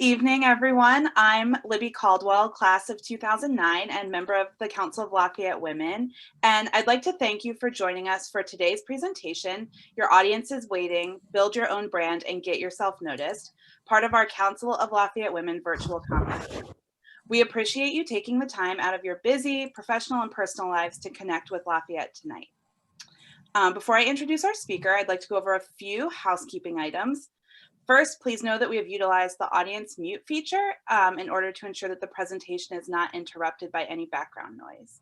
Evening, everyone. I'm Libby Caldwell, class of 2009 and member of the Council of Lafayette Women. And I'd like to thank you for joining us for today's presentation, Your Audience is Waiting, Build Your Own Brand and Get Yourself Noticed, part of our Council of Lafayette Women virtual conference. We appreciate you taking the time out of your busy professional and personal lives to connect with Lafayette tonight. Before I introduce our speaker, I'd like to go over a few housekeeping items. First, please know that we have utilized the audience mute feature in order to ensure that the presentation is not interrupted by any background noise.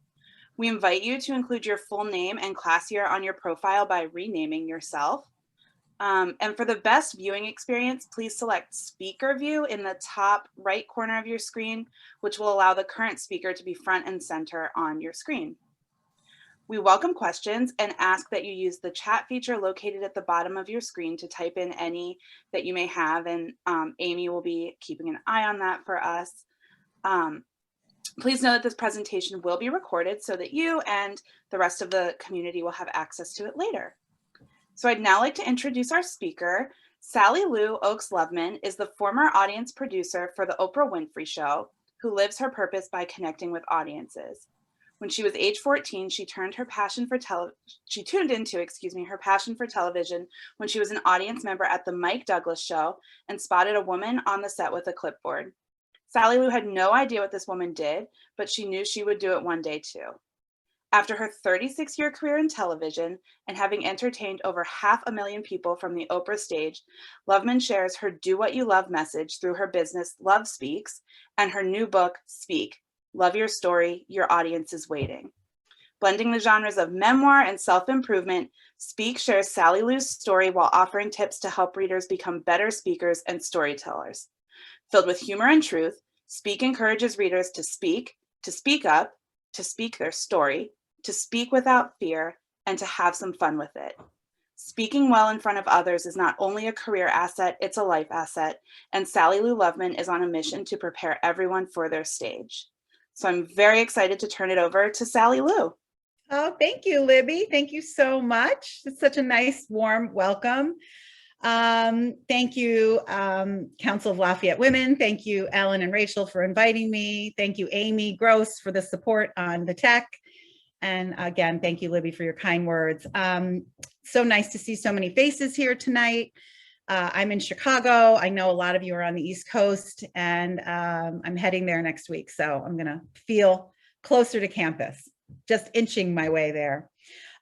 We invite you to include your full name and class year on your profile by renaming yourself. And for the best viewing experience, please select speaker view in the top right corner of your screen, which will allow the current speaker to be front and center on your screen. We welcome questions and ask that you use the chat feature located at the bottom of your screen to type in any that you may have, and Amy will be keeping an eye on that for us. Please know that this presentation will be recorded so that you and the rest of the community will have access to it later. So I'd now like to introduce our speaker. Sally Lou Oaks Loveman is the former audience producer for the Oprah Winfrey Show, who lives her purpose by connecting with audiences. When she was age 14, she tuned into her passion for television when she was an audience member at the Mike Douglas Show and spotted a woman on the set with a clipboard. Sally Lou had no idea what this woman did, but she knew she would do it one day too. After her 36-year career in television and having entertained over 500,000 people from the Oprah stage, Loveman shares her Do What You Love message through her business Love Speaks and her new book, Speak. Love your story, your audience is waiting. Blending the genres of memoir and self-improvement, Speak shares Sally Lou's story while offering tips to help readers become better speakers and storytellers. Filled with humor and truth, Speak encourages readers to speak up, to speak their story, to speak without fear, and to have some fun with it. Speaking well in front of others is not only a career asset, it's a life asset, and Sally Lou Loveman is on a mission to prepare everyone for their stage. So I'm very excited to turn it over to Sally Lou. Oh, thank you, Libby. Thank you so much. It's such a nice, warm welcome. Thank you, Council of Lafayette Women. Thank you, Ellen and Rachel, for inviting me. Thank you, Amy Gross, for the support on the tech. And again, thank you, Libby, for your kind words. So nice to see so many faces here tonight. I'm in Chicago. I know a lot of you are on the East Coast, and I'm heading there next week. So I'm going to feel closer to campus, just inching my way there.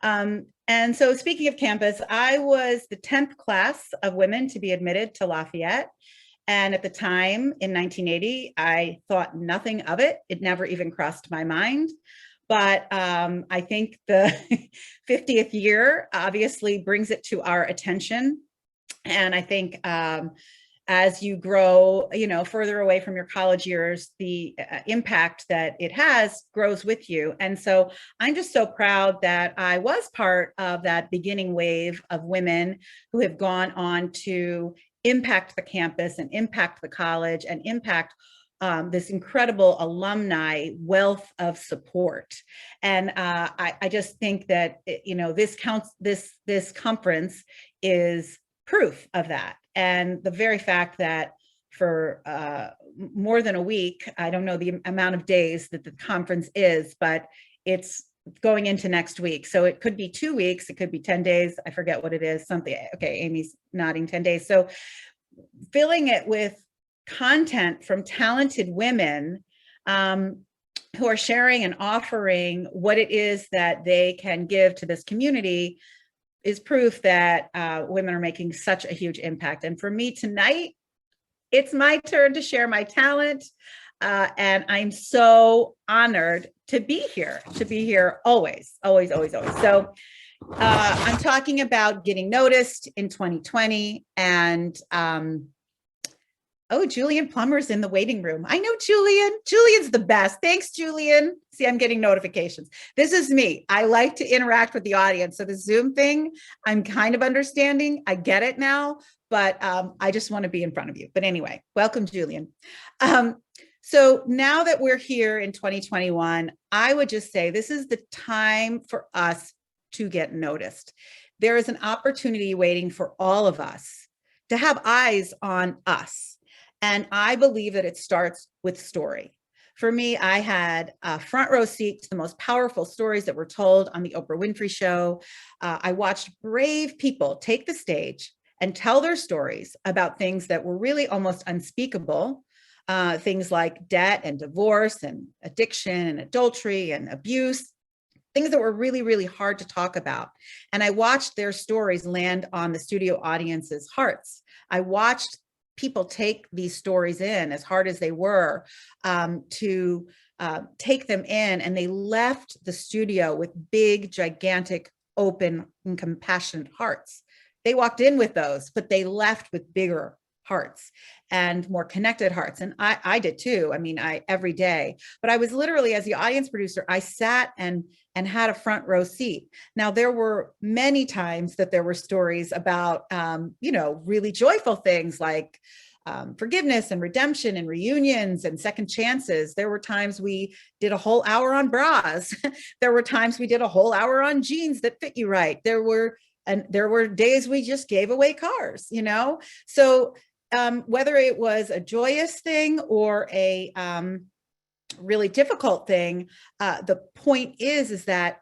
And so speaking of campus, I was the 10th class of women to be admitted to Lafayette. And at the time in 1980, I thought nothing of it. It never even crossed my mind. But I think the 50th year obviously brings it to our attention. And I think as you grow, further away from your college years, the impact that it has grows with you. And so I'm just so proud that I was part of that beginning wave of women who have gone on to impact the campus and impact the college and impact this incredible alumni wealth of support. And I just think that, this conference is proof of that. And the very fact that for more than a week, I don't know the amount of days that the conference is, but it's going into next week. So it could be 2 weeks, it could be 10 days. I forget what it is, something. Okay, Amy's nodding, 10 days. So filling it with content from talented women who are sharing and offering what it is that they can give to this community is proof that women are making such a huge impact. And for me tonight, it's my turn to share my talent. And I'm so honored to be here always, always, always, always. So I'm talking about getting noticed in 2020. And oh, Julian Plummer's in the waiting room. I know Julian. Julian's the best. Thanks, Julian. See, I'm getting notifications. This is me. I like to interact with the audience. So the Zoom thing, I'm kind of understanding. I get it now, but I just want to be in front of you. But anyway, welcome, Julian. So now that we're here in 2021, I would just say this is the time for us to get noticed. There is an opportunity waiting for all of us to have eyes on us. And I believe that it starts with story. For me, I had a front row seat to the most powerful stories that were told on the Oprah Winfrey Show. I watched brave people take the stage and tell their stories about things that were really almost unspeakable, things like debt and divorce and addiction and adultery and abuse, things that were really, really hard to talk about. And I watched their stories land on the studio audience's hearts. I watched people take these stories in, as hard as they were, to take them in, and they left the studio with big, gigantic, open and compassionate hearts. They walked in with those, but they left with bigger hearts and more connected hearts. And I did too. I mean, every day, but I was literally, as the audience producer, I sat and had a front row seat. Now, there were many times that there were stories about, really joyful things like forgiveness and redemption and reunions and second chances. There were times we did a whole hour on bras. There were times we did a whole hour on jeans that fit you right. There were days we just gave away cars, So whether it was a joyous thing or a really difficult thing, the point is that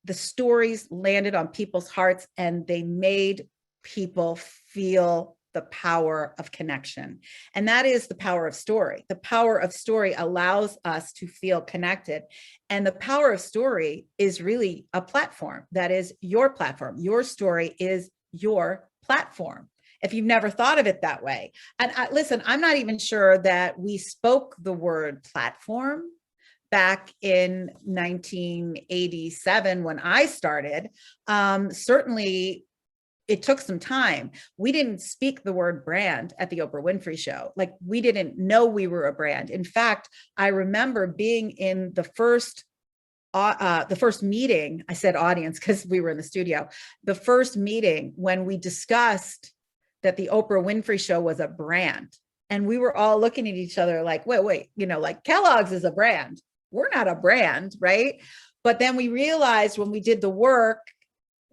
the stories landed on people's hearts and they made people feel the power of connection. And that is the power of story. The power of story allows us to feel connected. And the power of story is really a platform. That is your platform. Your story is your platform, if you've never thought of it that way. And listen, I'm not even sure that we spoke the word platform back in 1987 when I started. Certainly, it took some time. We didn't speak the word brand at the Oprah Winfrey Show. Like, we didn't know we were a brand. In fact, I remember being in the first meeting. I said audience because we were in the studio. The first meeting when we discussed that the Oprah Winfrey Show was a brand. And we were all looking at each other like, wait, like Kellogg's is a brand. We're not a brand, right? But then we realized when we did the work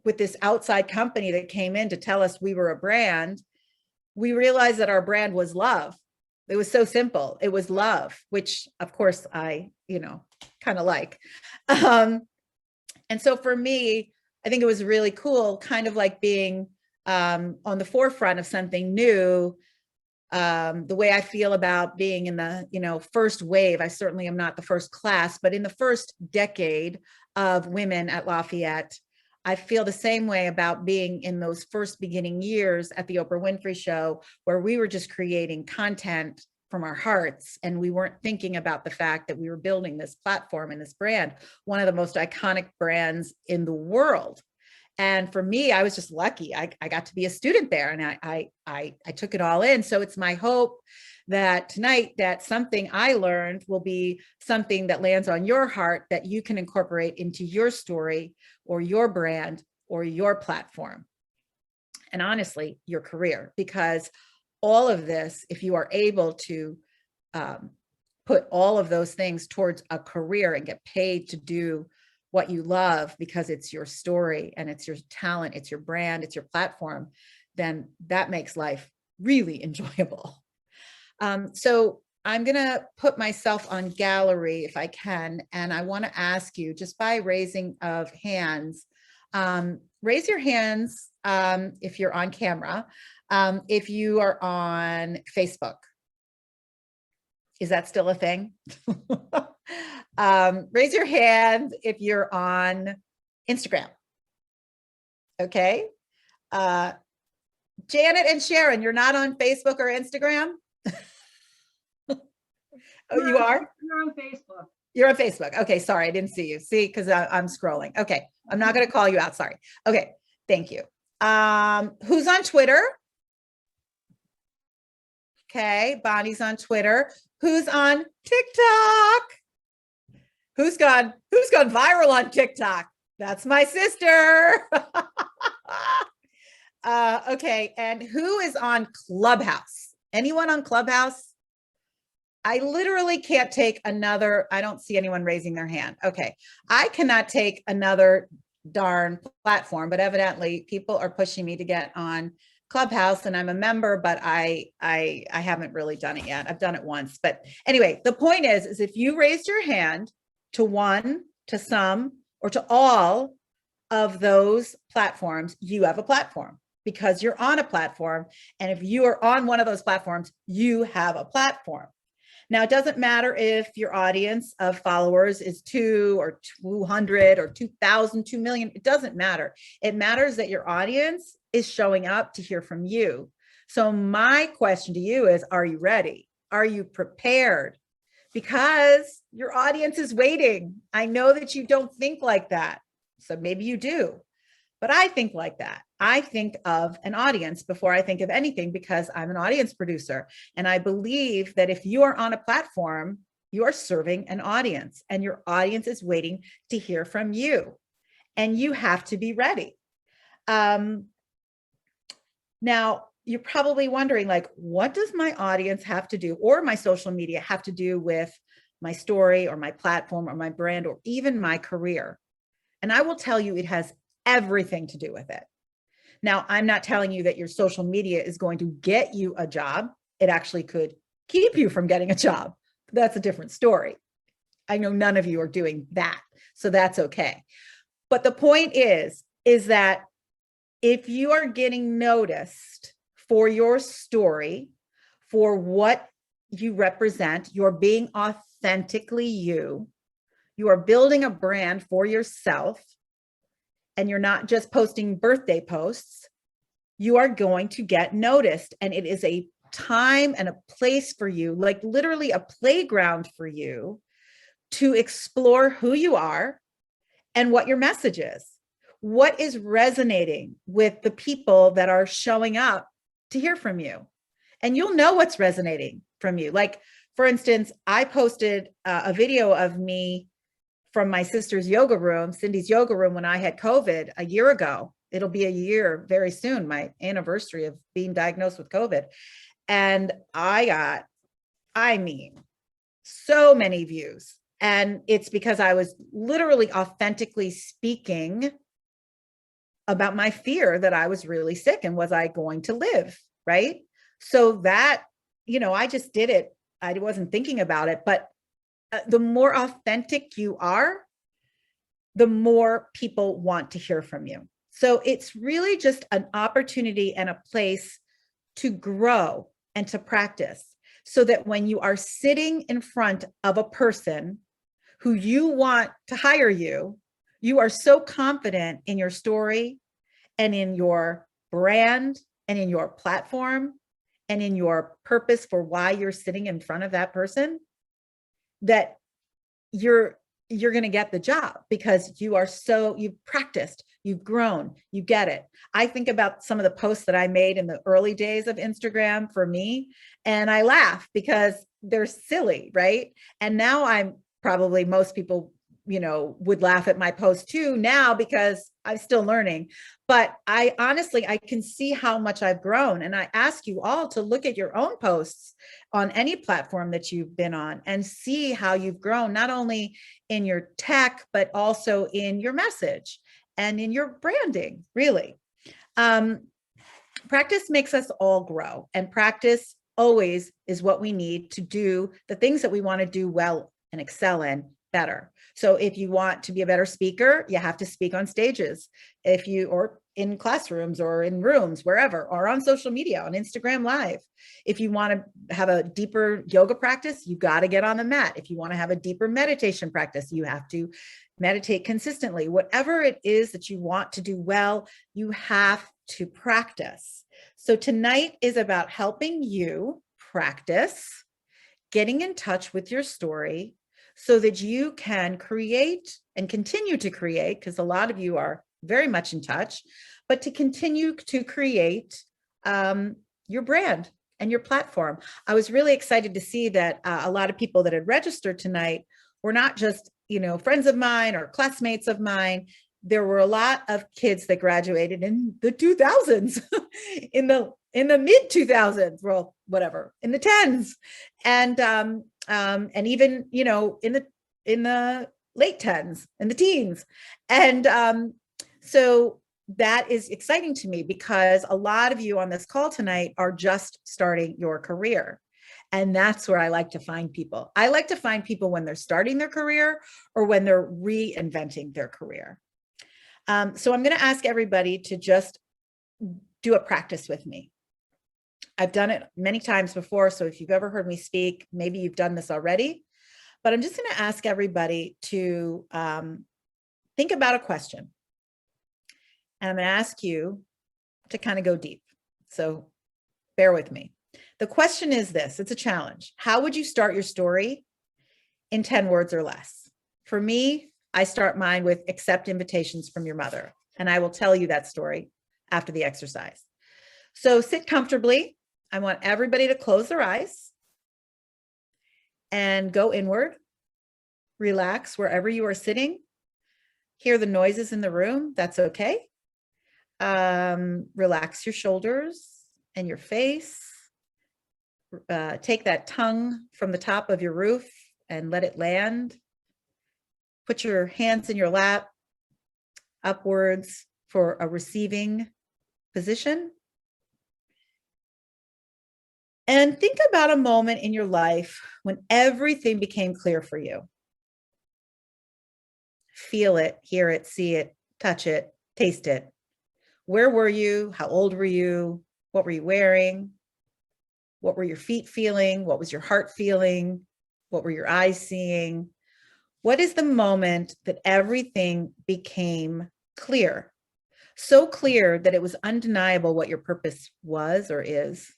with this outside company that came in to tell us we were a brand, we realized that our brand was love. It was so simple. It was love, which of course I, kind of like. And so for me, I think it was really cool, kind of like being on the forefront of something new. The way I feel about being in the, first wave. I certainly am not the first class, but in the first decade of women at Lafayette, I feel the same way about being in those first beginning years at the Oprah Winfrey Show, where we were just creating content from our hearts. And we weren't thinking about the fact that we were building this platform and this brand, one of the most iconic brands in the world. And for me, I was just lucky. I got to be a student there, and I took it all in. So it's my hope that tonight, that something I learned will be something that lands on your heart that you can incorporate into your story or your brand or your platform. And honestly, your career, because all of this, if you are able to put all of those things towards a career and get paid to do what you love because it's your story and it's your talent, it's your brand, it's your platform, then that makes life really enjoyable. So I'm going to put myself on gallery if I can. And I want to ask you, just by raising of hands, raise your hands if you're on camera, if you are on Facebook. Is that still a thing? Raise your hand if you're on Instagram. Okay. Janet and Sharon, you're not on Facebook or Instagram? Oh, you are? You're on Facebook. You're on Facebook. Okay, sorry, I didn't see you. See, because I'm scrolling. Okay, I'm not going to call you out. Sorry. Okay, thank you. Who's on Twitter? Okay, Bonnie's on Twitter. Who's on TikTok? Who's gone viral on TikTok? That's my sister. Okay, and who is on Clubhouse? Anyone on Clubhouse? I literally can't take another. I don't see anyone raising their hand. Okay, I cannot take another darn platform, but evidently people are pushing me to get on Clubhouse and I'm a member, but I haven't really done it yet. I've done it once. But anyway, the point is if you raised your hand to one, to some, or to all of those platforms, you have a platform because you're on a platform. And if you are on one of those platforms, you have a platform. Now, it doesn't matter if your audience of followers is 2 or 200 or 2,000, 2 million. It doesn't matter. It matters that your audience is showing up to hear from you. So my question to you is, are you ready? Are you prepared? Because your audience is waiting. I know that you don't think like that. So maybe you do. But I think like that. I think of an audience before I think of anything because I'm an audience producer. And I believe that if you are on a platform, you are serving an audience and your audience is waiting to hear from you. And you have to be ready. Now, you're probably wondering, like, what does my audience have to do or my social media have to do with my story or my platform or my brand or even my career? And I will tell you, it has everything to do with it. Now, I'm not telling you that your social media is going to get you a job. It actually could keep you from getting a job. That's a different story. I know none of you are doing that, so that's okay. But the point is that if you are getting noticed for your story, for what you represent, you're being authentically you, you are building a brand for yourself, and you're not just posting birthday posts, you are going to get noticed. And it is a time and a place for you, like literally a playground for you to explore who you are and what your message is. What is resonating with the people that are showing up to hear from you? And you'll know what's resonating from you. Like, for instance, I posted a video of me from my sister's yoga room, Cindy's yoga room, when I had COVID a year ago. It'll be a year very soon, my anniversary of being diagnosed with COVID. And I got, so many views. And it's because I was literally authentically speaking about my fear that I was really sick and was I going to live, right? So that, I just did it. I wasn't thinking about it, but the more authentic you are, the more people want to hear from you. So it's really just an opportunity and a place to grow and to practice so that when you are sitting in front of a person who you want to hire you, you are so confident in your story and in your brand and in your platform and in your purpose for why you're sitting in front of that person that you're going to get the job because you've practiced, you've grown, you get it. I think about some of the posts that I made in the early days of Instagram for me, and I laugh because they're silly, right? And now most people, would laugh at my post too now because I'm still learning. But I can see how much I've grown. And I ask you all to look at your own posts on any platform that you've been on and see how you've grown, not only in your tech, but also in your message and in your branding, really. Practice makes us all grow, and practice always is what we need to do the things that we want to do well and excel in better. So if you want to be a better speaker, you have to speak on stages. Or in classrooms or in rooms, wherever, or on social media, on Instagram Live. If you want to have a deeper yoga practice, you got to get on the mat. If you want to have a deeper meditation practice, you have to meditate consistently. Whatever it is that you want to do well, you have to practice. So tonight is about helping you practice, getting in touch with your story, so that you can create and continue to create, because a lot of you are very much in touch, but to continue to create your brand and your platform. I was really excited to see that a lot of people that had registered tonight were not just, friends of mine or classmates of mine. There were a lot of kids that graduated in the 2000s, in the mid 2000s, well, whatever, in the tens, and even in the late tens and the teens, and so that is exciting to me because a lot of you on this call tonight are just starting your career. And that's where I like to find people. I like to find people when they're starting their career or when they're reinventing their career. So I'm going to ask everybody to just do a practice with me. I've done it many times before. So if you've ever heard me speak, maybe you've done this already. But I'm just going to ask everybody to think about a question. And I'm going to ask you to kind of go deep. So bear with me. The question is this, it's a challenge. How would you start your story in 10 words or less? For me, I start mine with accept invitations from your mother. And I will tell you that story after the exercise. So sit comfortably. I want everybody to close their eyes and go inward. Relax wherever you are sitting. Hear the noises in the room. That's okay. Relax your shoulders and your face. Take that tongue from the top of your roof and let it land. Put your hands in your lap upwards for a receiving position. And think about a moment in your life when everything became clear for you. Feel it, hear it, see it, touch it, taste it. Where were you? How old were you? What were you wearing? What were your feet feeling? What was your heart feeling? What were your eyes seeing? What is the moment that everything became clear? So clear that it was undeniable what your purpose was or is.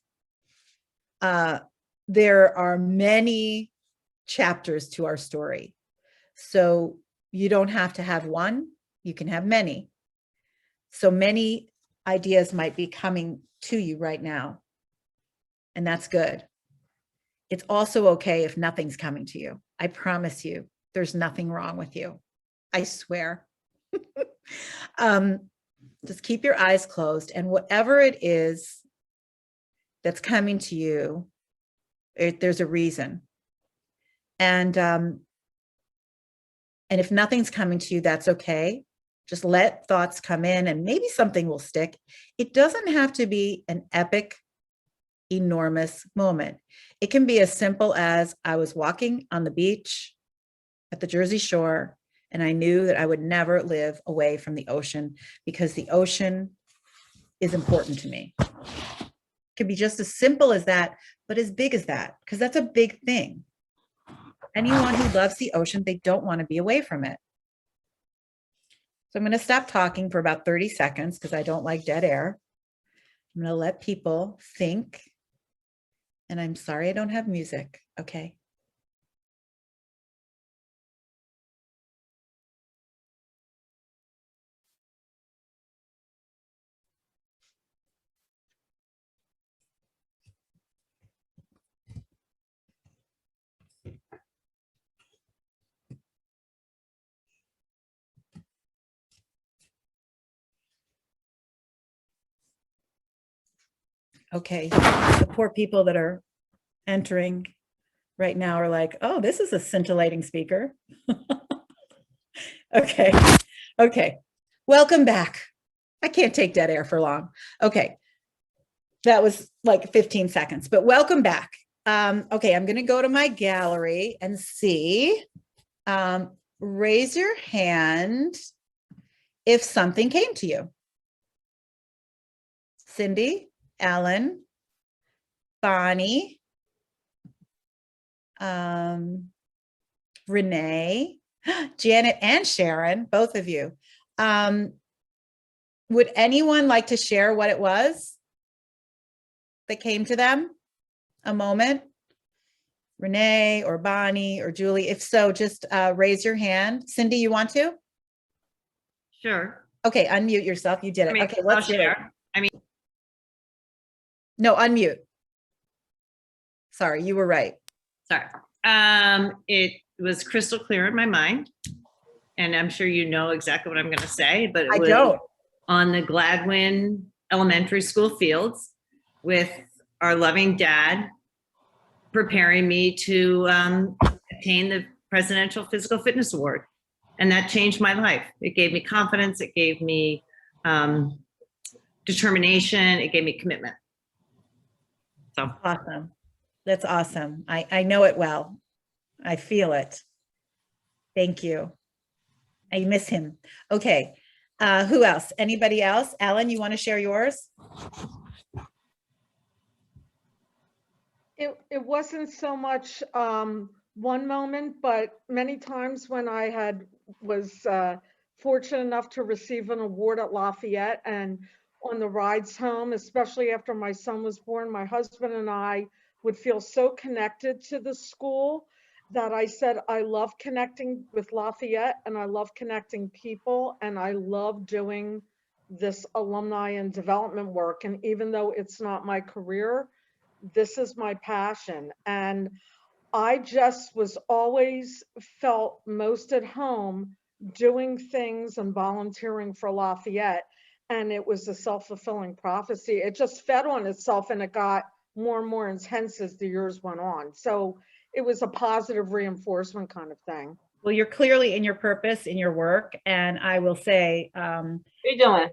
There are many chapters to our story. So you don't have to have one, you can have many. So many ideas might be coming to you right now. And that's good. It's also okay if nothing's coming to you. I promise you, there's nothing wrong with you. I swear. Just keep your eyes closed, and whatever it is that's coming to you, there's a reason. And if nothing's coming to you, that's okay. Just let thoughts come in and maybe something will stick. It doesn't have to be an epic, enormous moment. It can be as simple as I was walking on the beach at the Jersey Shore, and I knew that I would never live away from the ocean because the ocean is important to me. It could be just as simple as that, but as big as that, because that's a big thing. Anyone who loves the ocean, they don't want to be away from it. So I'm going to stop talking for about 30 seconds because I don't like dead air. I'm going to let people think. And I'm sorry I don't have music. Okay. Okay, the poor people that are entering right now are like, oh, this is a scintillating speaker. Okay. Welcome back. I can't take dead air for long. Okay. That was like 15 seconds, but welcome back. Okay, I'm going to go to my gallery and see. Raise your hand if something came to you. Cindy, Alan, Bonnie, Renee, Janet, and Sharon, both of you. Would anyone like to share what it was that came to them? A moment? Renee or Bonnie or Julie? If so, just raise your hand. Cindy, you want to? Sure. Okay, unmute yourself. You did it. Okay, let's share. No, unmute. Sorry, you were right. Sorry. It was crystal clear in my mind, and I'm sure you know exactly what I'm going to say, but it was on the Gladwin Elementary School fields with our loving dad preparing me to obtain the Presidential Physical Fitness Award. And that changed my life. It gave me confidence. It gave me determination. It gave me commitment. So awesome. That's awesome. I know it well. I feel it. Thank you. I miss him. Okay. Who else? Anybody else? Ellen, you want to share yours? It wasn't so much one moment, but many times when I was fortunate enough to receive an award at Lafayette, and on the rides home, especially after my son was born, my husband and I would feel so connected to the school that I said, I love connecting with Lafayette, and I love connecting people, and I love doing this alumni and development work. And even though it's not my career, this is my passion. And I just was always felt most at home doing things and volunteering for Lafayette. And it was a self-fulfilling prophecy. It just fed on itself, and it got more and more intense as the years went on. So it was a positive reinforcement kind of thing. Well, you're clearly in your purpose, in your work. And I will say, How you doing?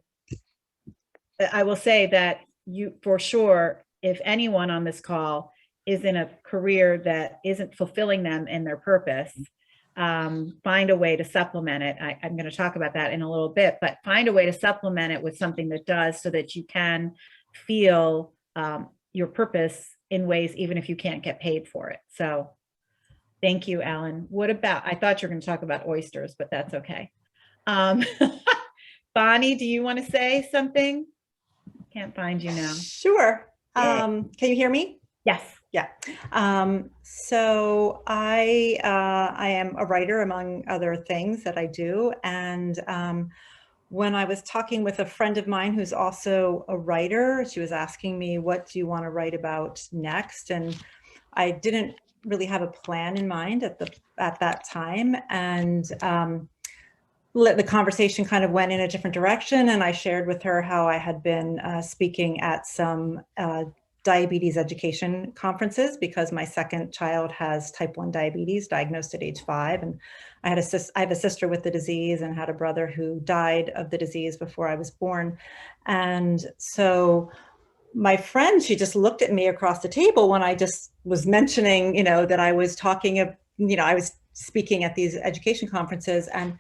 I will say that you, for sure, if anyone on this call is in a career that isn't fulfilling them in their purpose, find a way to supplement it. I'm going to talk about that in a little bit, but find a way to supplement it with something that does, so that you can feel your purpose in ways, even if you can't get paid for it. So thank you, Alan. What about, I thought you were going to talk about oysters, but that's okay. Bonnie, do you want to say something? Can't find you now. Sure. Yay. Can you hear me? Yes. Yeah. So I am a writer, among other things that I do. And when I was talking with a friend of mine who's also a writer, she was asking me, what do you want to write about next? And I didn't really have a plan in mind at that time. And the conversation kind of went in a different direction. And I shared with her how I had been speaking at some diabetes education conferences, because my second child has type 1 diabetes, diagnosed at age 5. And I have a sister with the disease, and had a brother who died of the disease before I was born. And so my friend, she just looked at me across the table when I just was mentioning, that I was talking, I was speaking at these education conferences. And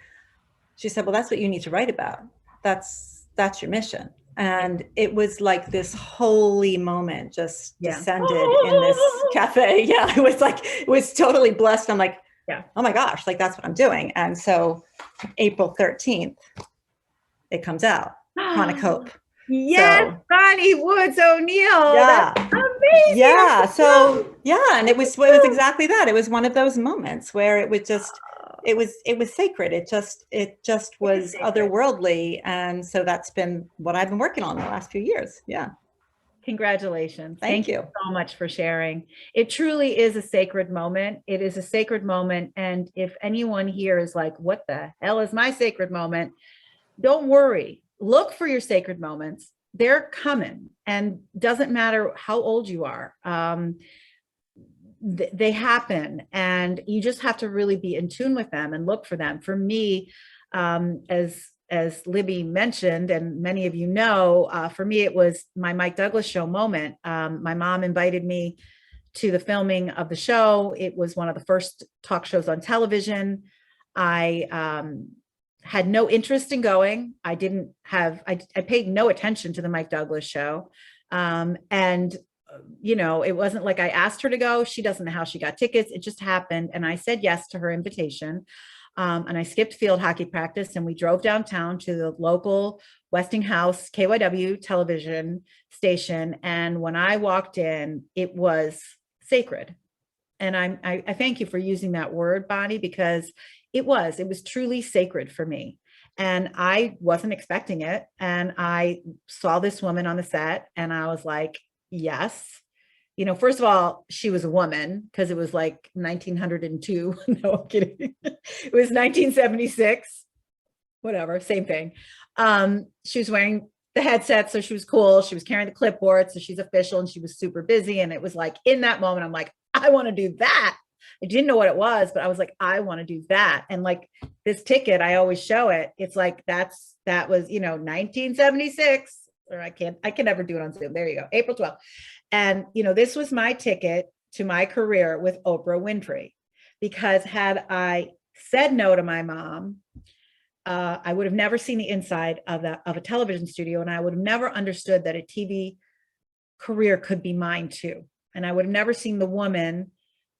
she said, well, that's what you need to write about. That's your mission. And it was like this holy moment just descended in this cafe. Yeah, it was totally blessed. I'm like, yeah, oh my gosh, like that's what I'm doing. And so April 13th, it comes out, Chronic Hope. Yes, so, Bonnie Woods O'Neill. Yeah. That's amazing. Yeah. So yeah, and it was exactly that. It was one of those moments where it was just, it was sacred. It just was otherworldly. And so that's been what I've been working on the last few years. Yeah. Congratulations. Thank you so much for sharing. It truly is a sacred moment. It is a sacred moment. And if anyone here is like, what the hell is my sacred moment? Don't worry. Look for your sacred moments. They're coming, and doesn't matter how old you are. They happen, and you just have to really be in tune with them and look for them. For me, as Libby mentioned, and many of you know, for me, it was my Mike Douglas show moment. My mom invited me to the filming of the show. It was one of the first talk shows on television. I had no interest in going. I paid no attention to the Mike Douglas show. And it wasn't like I asked her to go. She doesn't know how she got tickets. It just happened. And I said yes to her invitation. And I skipped field hockey practice, and we drove downtown to the local Westinghouse KYW television station. And when I walked in, it was sacred. And I thank you for using that word, Bonnie, because it was truly sacred for me. And I wasn't expecting it. And I saw this woman on the set, and I was like, yes. First of all, she was a woman, because it was like 1902. No, I'm kidding. It was 1976. Whatever, same thing. She was wearing the headset, so she was cool. She was carrying the clipboard, so she's official, and she was super busy. And it was like, in that moment, I'm like, I want to do that. I didn't know what it was, but I was like, I want to do that. And like this ticket, I always show it. It's like, that was, 1976, or I can never do it on Zoom. There you go. April 12th. And, this was my ticket to my career with Oprah Winfrey, because had I said no to my mom, I would have never seen the inside of a television studio. And I would have never understood that a TV career could be mine too. And I would have never seen the woman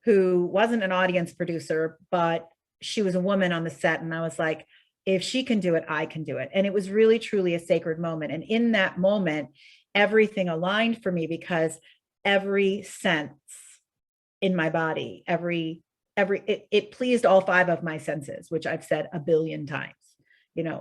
who wasn't an audience producer, but she was a woman on the set. And I was like, if she can do it, I can do it. And it was really, truly a sacred moment. And in that moment, everything aligned for me, because every sense in my body, it pleased all 5 of my senses, which I've said a billion times.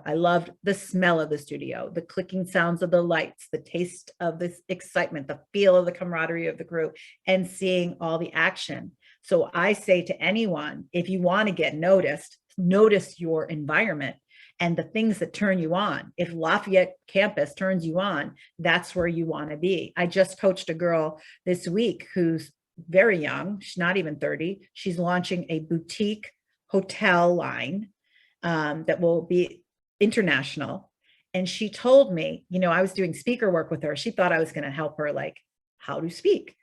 I loved the smell of the studio, the clicking sounds of the lights, the taste of this excitement, the feel of the camaraderie of the crew, and seeing all the action. So I say to anyone, if you want to get noticed, notice your environment and the things that turn you on. If Lafayette campus turns you on, that's where you want to be. I just coached a girl this week who's very young. She's not even 30. She's launching a boutique hotel line that will be international. And she told me, I was doing speaker work with her. She thought I was going to help her, like, how to speak.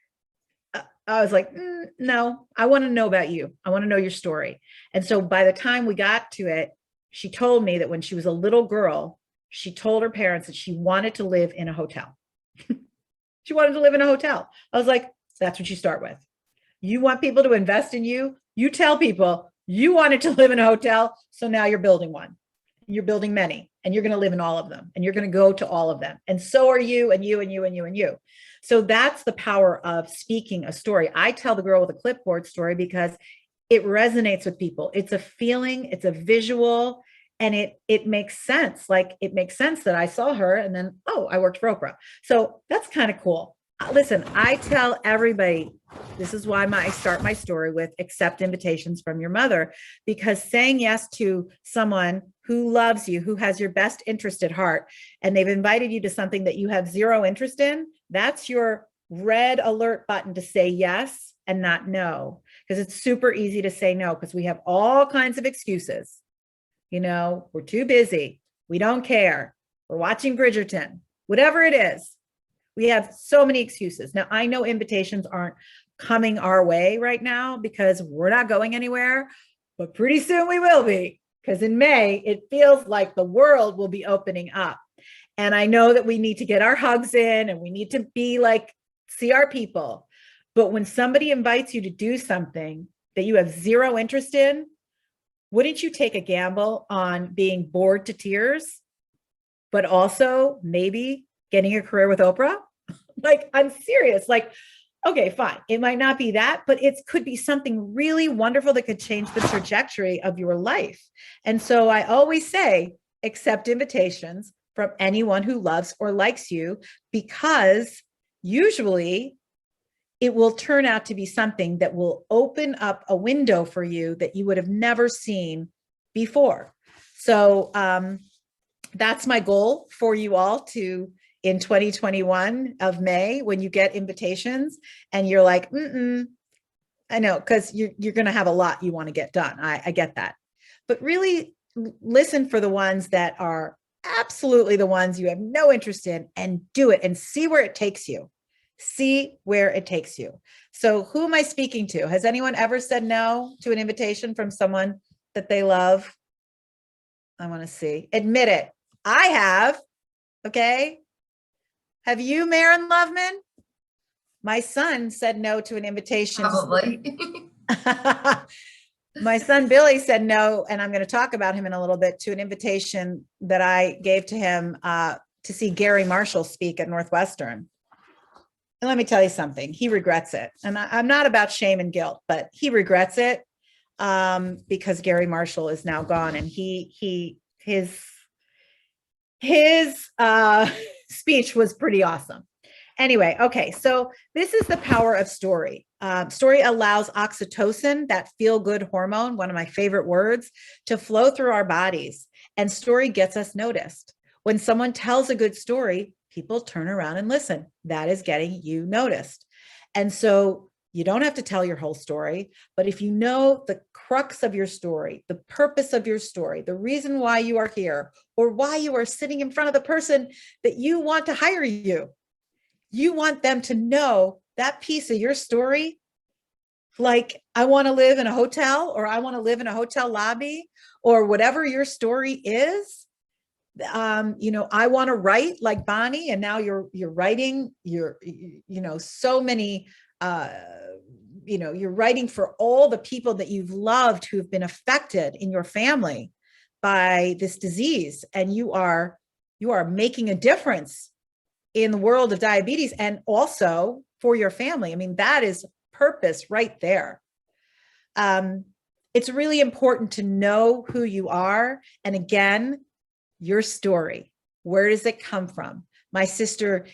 I was like, no, I want to know about you. I want to know your story. And so by the time we got to it, she told me that when she was a little girl, she told her parents that she wanted to live in a hotel. She wanted to live in a hotel. I was like, that's what you start with. You want people to invest in you. You tell people you wanted to live in a hotel. So now you're building one. You're building many, and you're going to live in all of them, and you're going to go to all of them. And so are you, and you, and you, and you, and you. So that's the power of speaking a story. I tell the girl with a clipboard story because it resonates with people. It's a feeling, it's a visual, and it makes sense. Like, it makes sense that I saw her and then, oh, I worked for Oprah. So that's kind of cool. Listen, I tell everybody, this is why I start my story with accept invitations from your mother, because saying yes to someone who loves you, who has your best interest at heart, and they've invited you to something that you have zero interest in, that's your red alert button to say yes and not no, because it's super easy to say no, because we have all kinds of excuses. We're too busy. We don't care. We're watching Bridgerton, whatever it is. We have so many excuses. Now, I know invitations aren't coming our way right now because we're not going anywhere, but pretty soon we will be, because in May, it feels like the world will be opening up. And I know that we need to get our hugs in, and we need to be like, see our people. But when somebody invites you to do something that you have zero interest in, wouldn't you take a gamble on being bored to tears, but also maybe getting a career with Oprah? Like, I'm serious. Like, okay, fine. It might not be that, but it could be something really wonderful that could change the trajectory of your life. And so I always say, accept invitations from anyone who loves or likes you, because usually it will turn out to be something that will open up a window for you that you would have never seen before. So that's my goal for you all to, in 2021 of May, when you get invitations and you're like, I know, because you're going to have a lot you want to get done. I get that. But really listen for the ones that are absolutely the ones you have no interest in, and do it and see where it takes you. See where it takes you. So who am I speaking to? Has anyone ever said no to an invitation from someone that they love? I want to see. Admit it. I have. Okay. Have you, Maren Loveman? My son said no to an invitation. Probably. My son, Billy, said no, and I'm going to talk about him in a little bit, to an invitation that I gave to him to see Gary Marshall speak at Northwestern. And let me tell you something, he regrets it. And I'm not about shame and guilt, but he regrets it because Gary Marshall is now gone, and his speech was pretty awesome. Anyway, okay, so this is the power of story. Story allows oxytocin, that feel-good hormone, one of my favorite words, to flow through our bodies. And story gets us noticed. When someone tells a good story, people turn around and listen. That is getting you noticed. And so You don't have to tell your whole story, but if you know the crux of your story, the purpose of your story, the reason why you are here, or why you are sitting in front of the person that you want to hire you, you want them to know that piece of your story. Like, I want to live in a hotel, or I want to live in a hotel lobby, or whatever your story is. I want to write like Bonnie, and now you're writing, so many, you're writing for all the people that you've loved who have been affected in your family by this disease. And you are making a difference in the world of diabetes, and also for your family. I mean, that is purpose right there. It's really important to know who you are. And again, your story. Where does it come from? My sister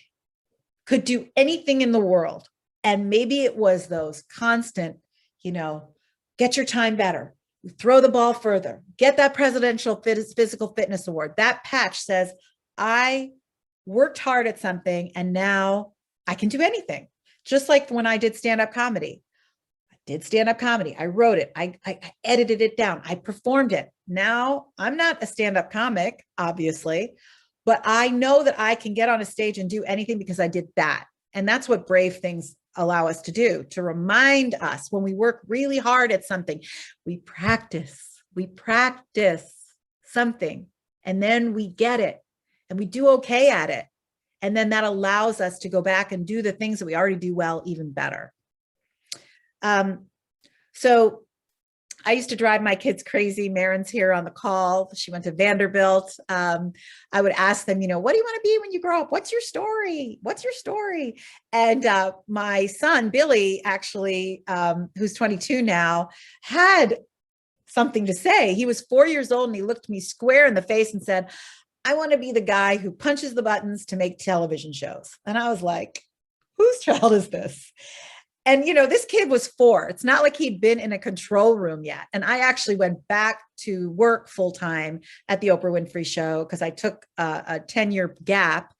could do anything in the world. And maybe it was those constant, get your time better, throw the ball further, get that presidential physical fitness award. That patch says, I worked hard at something and now I can do anything. Just like when I did stand-up comedy. I wrote it. I edited it down. I performed it. Now I'm not a stand-up comic, obviously, but I know that I can get on a stage and do anything because I did that. And that's what brave things allow us to do, to remind us when we work really hard at something, we practice something, and then we get it and we do okay at it. And then that allows us to go back and do the things that we already do well, even better. So I used to drive my kids crazy. Marin's here on the call. She went to Vanderbilt. I would ask them, what do you want to be when you grow up? What's your story? And my son, Billy, actually, who's 22 now, had something to say. He was 4 years old and he looked me square in the face and said, I want to be the guy who punches the buttons to make television shows. And I was like, whose child is this? And, this kid was 4. It's not like he'd been in a control room yet. And I actually went back to work full time at the Oprah Winfrey Show because I took a 10-year gap.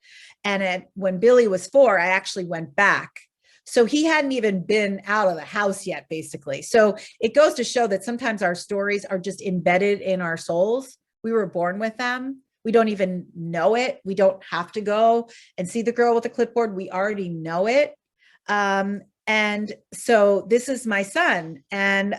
And when Billy was 4, I actually went back. So he hadn't even been out of the house yet, basically. So it goes to show that sometimes our stories are just embedded in our souls. We were born with them. We don't even know it. We don't have to go and see the girl with the clipboard. We already know it. And so this is my son. And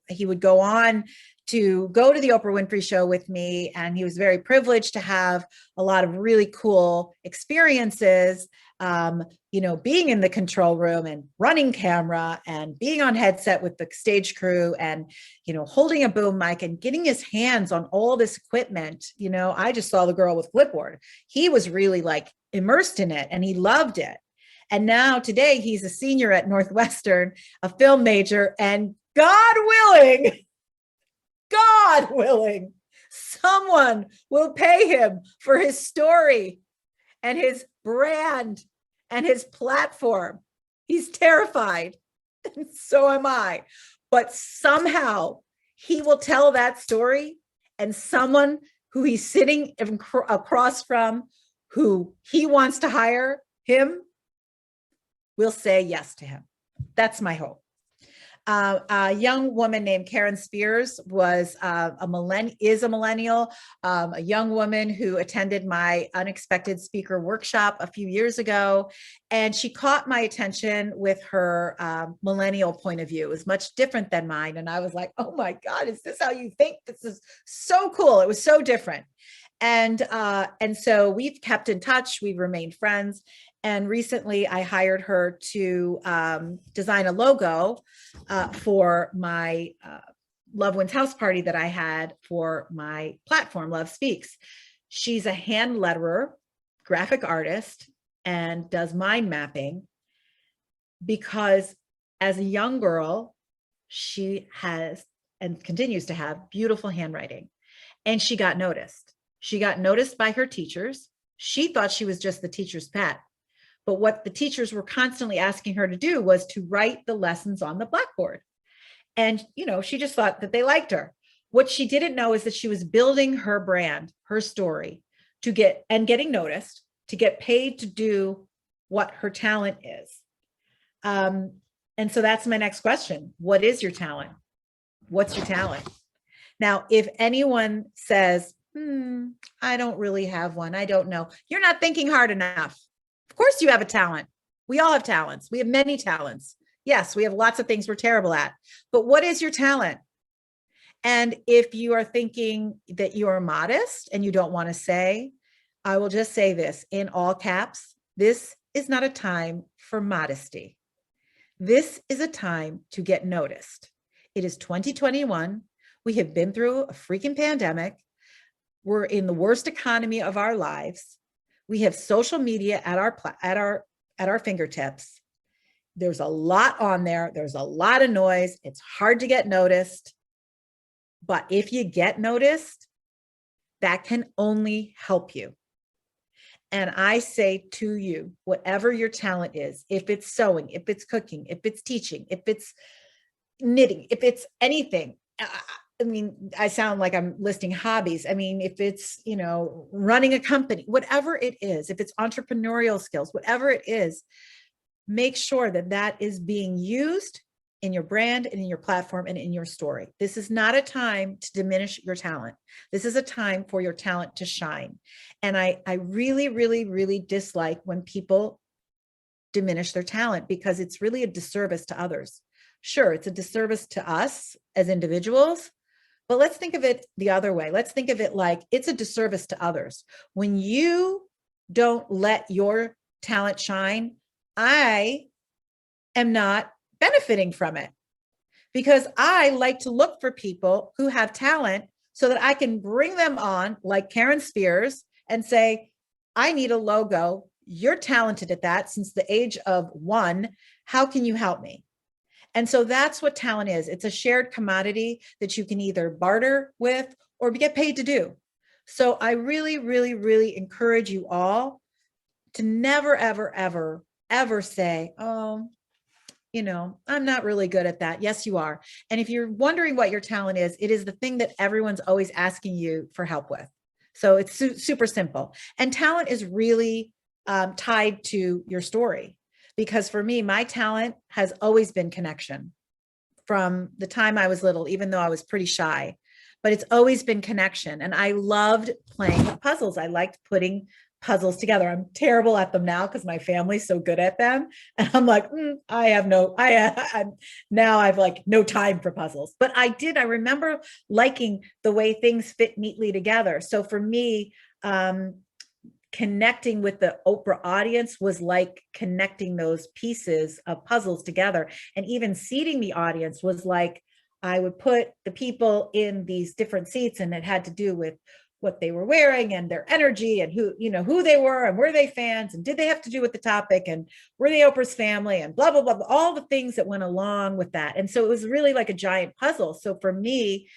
he would go on to go to the Oprah Winfrey Show with me. And he was very privileged to have a lot of really cool experiences, being in the control room and running camera and being on headset with the stage crew and, holding a boom mic and getting his hands on all this equipment. I just saw the girl with clipboard. He was really like immersed in it and he loved it. And now today he's a senior at Northwestern, a film major, and God willing, someone will pay him for his story and his brand and his platform. He's terrified, and so am I. But somehow he will tell that story, and someone who he's sitting across from, who he wants to hire him, will say yes to him. That's my hope. A young woman named Karen Spears is a millennial, a young woman who attended my unexpected speaker workshop a few years ago. And she caught my attention with her millennial point of view. It was much different than mine. And I was like, oh my God, is this how you think? This is so cool. It was so different. And so we've kept in touch. We've remained friends. And recently I hired her to design a logo for my Love Wins house party that I had for my platform, Love Speaks. She's a hand letterer, graphic artist, and does mind mapping because as a young girl, she has and continues to have beautiful handwriting. And she got noticed. She got noticed by her teachers. She thought she was just the teacher's pet. But what the teachers were constantly asking her to do was to write the lessons on the blackboard. And, she just thought that they liked her. What she didn't know is that she was building her brand, her story, getting noticed, to get paid to do what her talent is. And so that's my next question. What is your talent? What's your talent? Now, if anyone says, I don't really have one, I don't know, you're not thinking hard enough. Of course you have a talent. We all have talents. We have many talents. Yes, we have lots of things we're terrible at, but what is your talent? And if you are thinking that you are modest and you don't want to say, I will just say this in all caps, this is not a time for modesty. This is a time to get noticed. It is 2021. We have been through a freaking pandemic. We're in the worst economy of our lives. We have social media at our fingertips. There's a lot on there. There's a lot of noise. It's hard to get noticed. But if you get noticed, that can only help you. And I say to you, whatever your talent is, if it's sewing, if it's cooking, if it's teaching, if it's knitting, if it's anything, I mean, I sound like I'm listing hobbies. I mean, if it's, running a company, whatever it is, if it's entrepreneurial skills, whatever it is, make sure that that is being used in your brand and in your platform and in your story. This is not a time to diminish your talent. This is a time for your talent to shine. And I really, really, really dislike when people diminish their talent, because it's really a disservice to others. Sure, it's a disservice to us as individuals, but let's think of it the other way. Let's think of it like it's a disservice to others. When you don't let your talent shine, I am not benefiting from it, because I like to look for people who have talent so that I can bring them on like Karen Spears and say, I need a logo. You're talented at that since the age of 1. How can you help me? And so that's what talent is. It's a shared commodity that you can either barter with or get paid to do. So I really, really, really encourage you all to never, ever, ever, ever say, oh, I'm not really good at that. Yes, you are. And if you're wondering what your talent is, it is the thing that everyone's always asking you for help with. So it's super simple. And talent is really tied to your story. Because for me, my talent has always been connection from the time I was little, even though I was pretty shy, but it's always been connection. And I loved playing with puzzles. I liked putting puzzles together. I'm terrible at them now because my family's so good at them. And I'm like, now I've like no time for puzzles, but I remember liking the way things fit neatly together. So for me, connecting with the Oprah audience was like connecting those pieces of puzzles together. And even seating the audience was like, I would put the people in these different seats, and it had to do with what they were wearing and their energy and who they were and were they fans and did they have to do with the topic and were they Oprah's family and blah, blah, blah, blah, all the things that went along with that. And so it was really like a giant puzzle. So for me,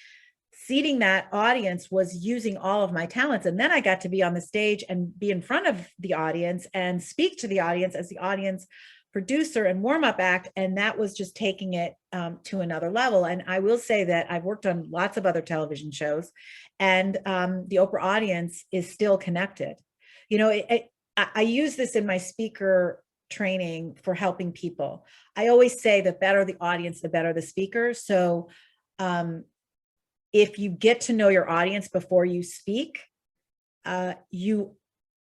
seating that audience was using all of my talents. And then I got to be on the stage and be in front of the audience and speak to the audience as the audience producer and warm-up act. And that was just taking it to another level. And I will say that I've worked on lots of other television shows, and the Oprah audience is still connected. I use this in my speaker training for helping people. I always say the better the audience, the better the speaker. So if you get to know your audience before you speak, you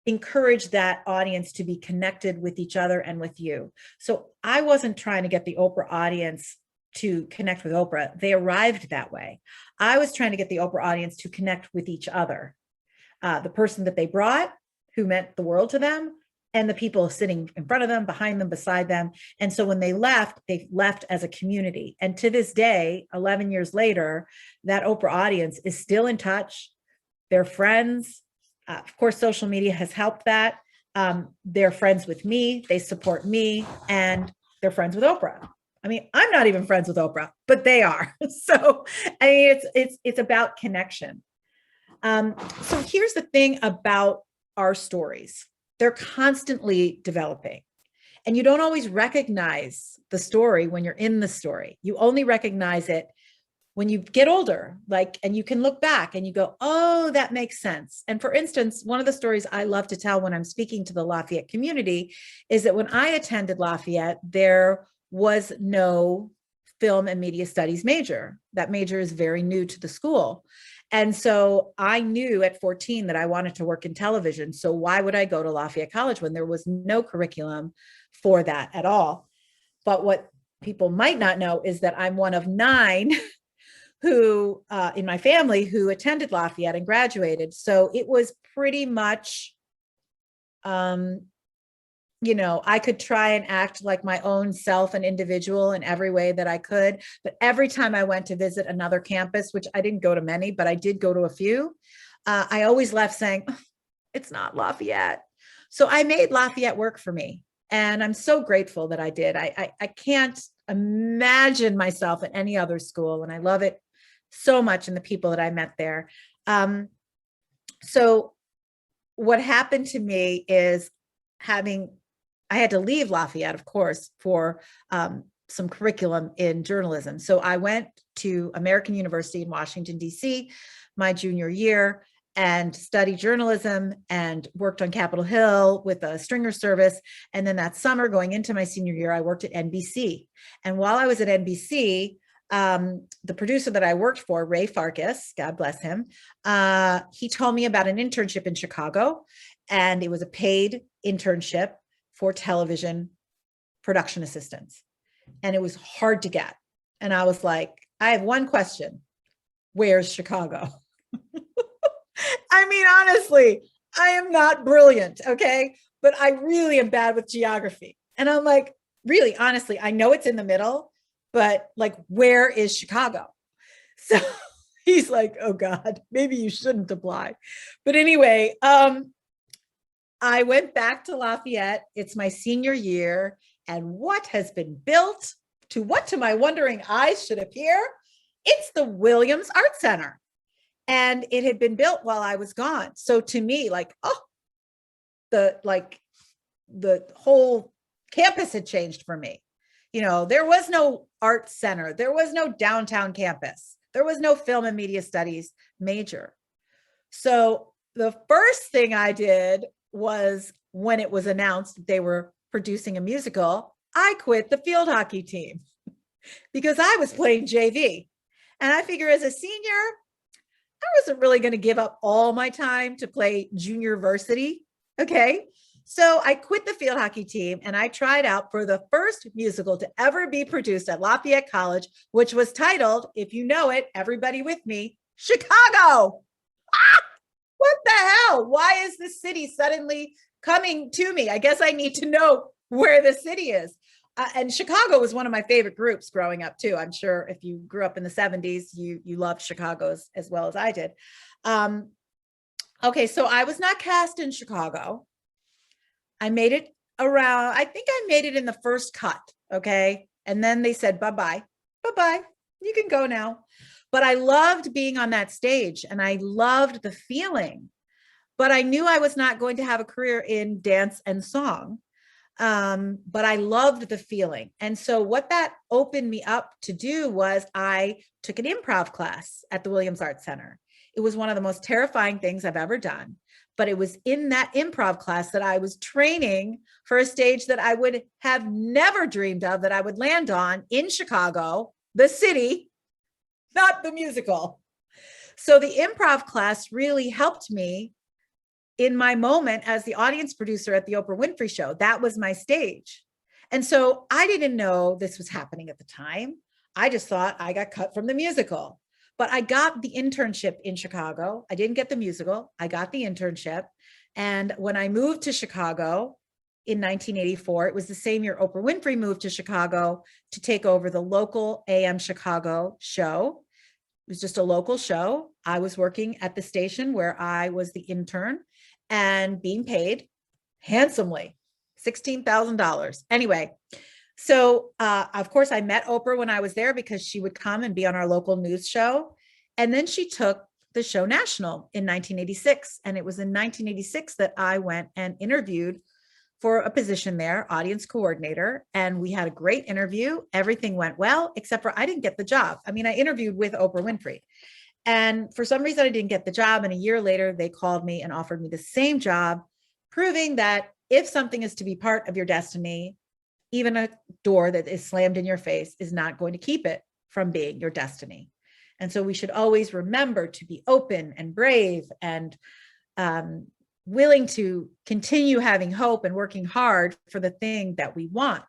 encourage that audience to be connected with each other and with you. So I wasn't trying to get the Oprah audience to connect with Oprah. They arrived that way. I was trying to get the Oprah audience to connect with each other. The person that they brought, who meant the world to them, and the people sitting in front of them, behind them, beside them. And so when they left as a community. And to this day, 11 years later, that Oprah audience is still in touch. They're friends. Of course, social media has helped that. They're friends with me. They support me, and they're friends with Oprah. I mean, I'm not even friends with Oprah, but they are. So, I mean, it's about connection. So here's the thing about our stories. They're constantly developing, and you don't always recognize the story when you're in the story. You only recognize it when you get older, like, and you can look back and you go, oh, that makes sense. And for instance, one of the stories I love to tell when I'm speaking to the Lafayette community is that when I attended Lafayette, there was no film and media studies major. That major is very new to the school. And so I knew at 14 that I wanted to work in television. So why would I go to Lafayette College when there was no curriculum for that at all? But what people might not know is that I'm one of 9 who in my family who attended Lafayette and graduated. So it was pretty much, you know, I could try and act like my own self and individual in every way that I could. But every time I went to visit another campus, which I didn't go to many, but I did go to a few, I always left saying, oh, it's not Lafayette. So I made Lafayette work for me. And I'm so grateful that I did. I can't imagine myself at any other school. And I love it so much and the people that I met there. So what happened to me is I had to leave Lafayette, of course, for some curriculum in journalism. So I went to American University in Washington, D.C. my junior year and studied journalism and worked on Capitol Hill with a stringer service. And then that summer going into my senior year, I worked at NBC. And while I was at NBC, the producer that I worked for, Ray Farkas, God bless him, he told me about an internship in Chicago, and it was a paid internship for television production assistants. And it was hard to get. And I was like, I have one question. Where's Chicago? I mean, honestly, I am not brilliant, okay? But I really am bad with geography. And I'm like, really, honestly, I know it's in the middle, but like, where is Chicago? So he's like, oh God, maybe you shouldn't apply. But anyway, I went back to Lafayette. It's my senior year. And what has been built, to what to my wondering eyes should appear? It's the Williams Art Center. And it had been built while I was gone. So to me, like, oh, the whole campus had changed for me. You know, there was no art center. There was no downtown campus. There was no film and media studies major. So the first thing I did was, when it was announced that they were producing a musical, I quit the field hockey team because I was playing JV. And I figure as a senior, I wasn't really going to give up all my time to play junior varsity. Okay. So I quit the field hockey team and I tried out for the first musical to ever be produced at Lafayette College, which was titled, if you know it, everybody with me, Chicago. Ah, what the hell? Why is this city suddenly coming to me? I guess I need to know where the city is. And Chicago was one of my favorite groups growing up too. I'm sure if you grew up in the 70s, you loved Chicago as well as I did. Okay, so I was not cast in Chicago. I made it around, I think I made it in the first cut, okay? And then they said, bye-bye, bye-bye, you can go now. But I loved being on that stage and I loved the feeling, but I knew I was not going to have a career in dance and song. But I loved the feeling. And so what that opened me up to do was I took an improv class at the Williams Art Center. It was one of the most terrifying things I've ever done. But it was in that improv class that I was training for a stage that I would have never dreamed of that I would land on in Chicago, the city, not the musical. So the improv class really helped me in my moment as the audience producer at the Oprah Winfrey Show. That was my stage. And so I didn't know this was happening at the time. I just thought I got cut from the musical, but I got the internship in Chicago. I didn't get the musical. I got the internship. And when I moved to Chicago in 1984, it was the same year Oprah Winfrey moved to Chicago to take over the local AM Chicago show. It was just a local show. I was working at the station where I was the intern and being paid handsomely, $16,000. Anyway, so of course I met Oprah when I was there because she would come and be on our local news show. And then she took the show national in 1986. And it was in 1986 that I went and interviewed for a position there, audience coordinator, and we had a great interview. Everything went well, except for I didn't get the job. I mean, I interviewed with Oprah Winfrey, and for some reason I didn't get the job. And a year later, they called me and offered me the same job, proving that if something is to be part of your destiny, even a door that is slammed in your face is not going to keep it from being your destiny. And so we should always remember to be open and brave and willing to continue having hope and working hard for the thing that we want.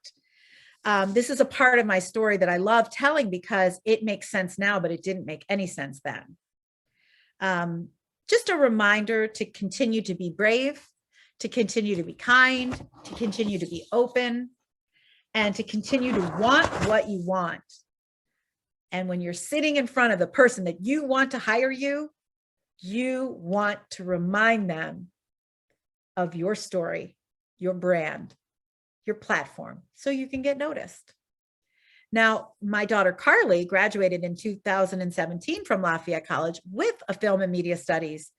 This is a part of my story that I love telling because it makes sense now, but it didn't make any sense then. Just a reminder to continue to be brave, to continue to be kind, to continue to be open, and to continue to want what you want. And when you're sitting in front of the person that you want to hire you, you want to remind them of your story, your brand, your platform, so you can get noticed. Now, my daughter Carly graduated in 2017 from Lafayette College with a film and media studies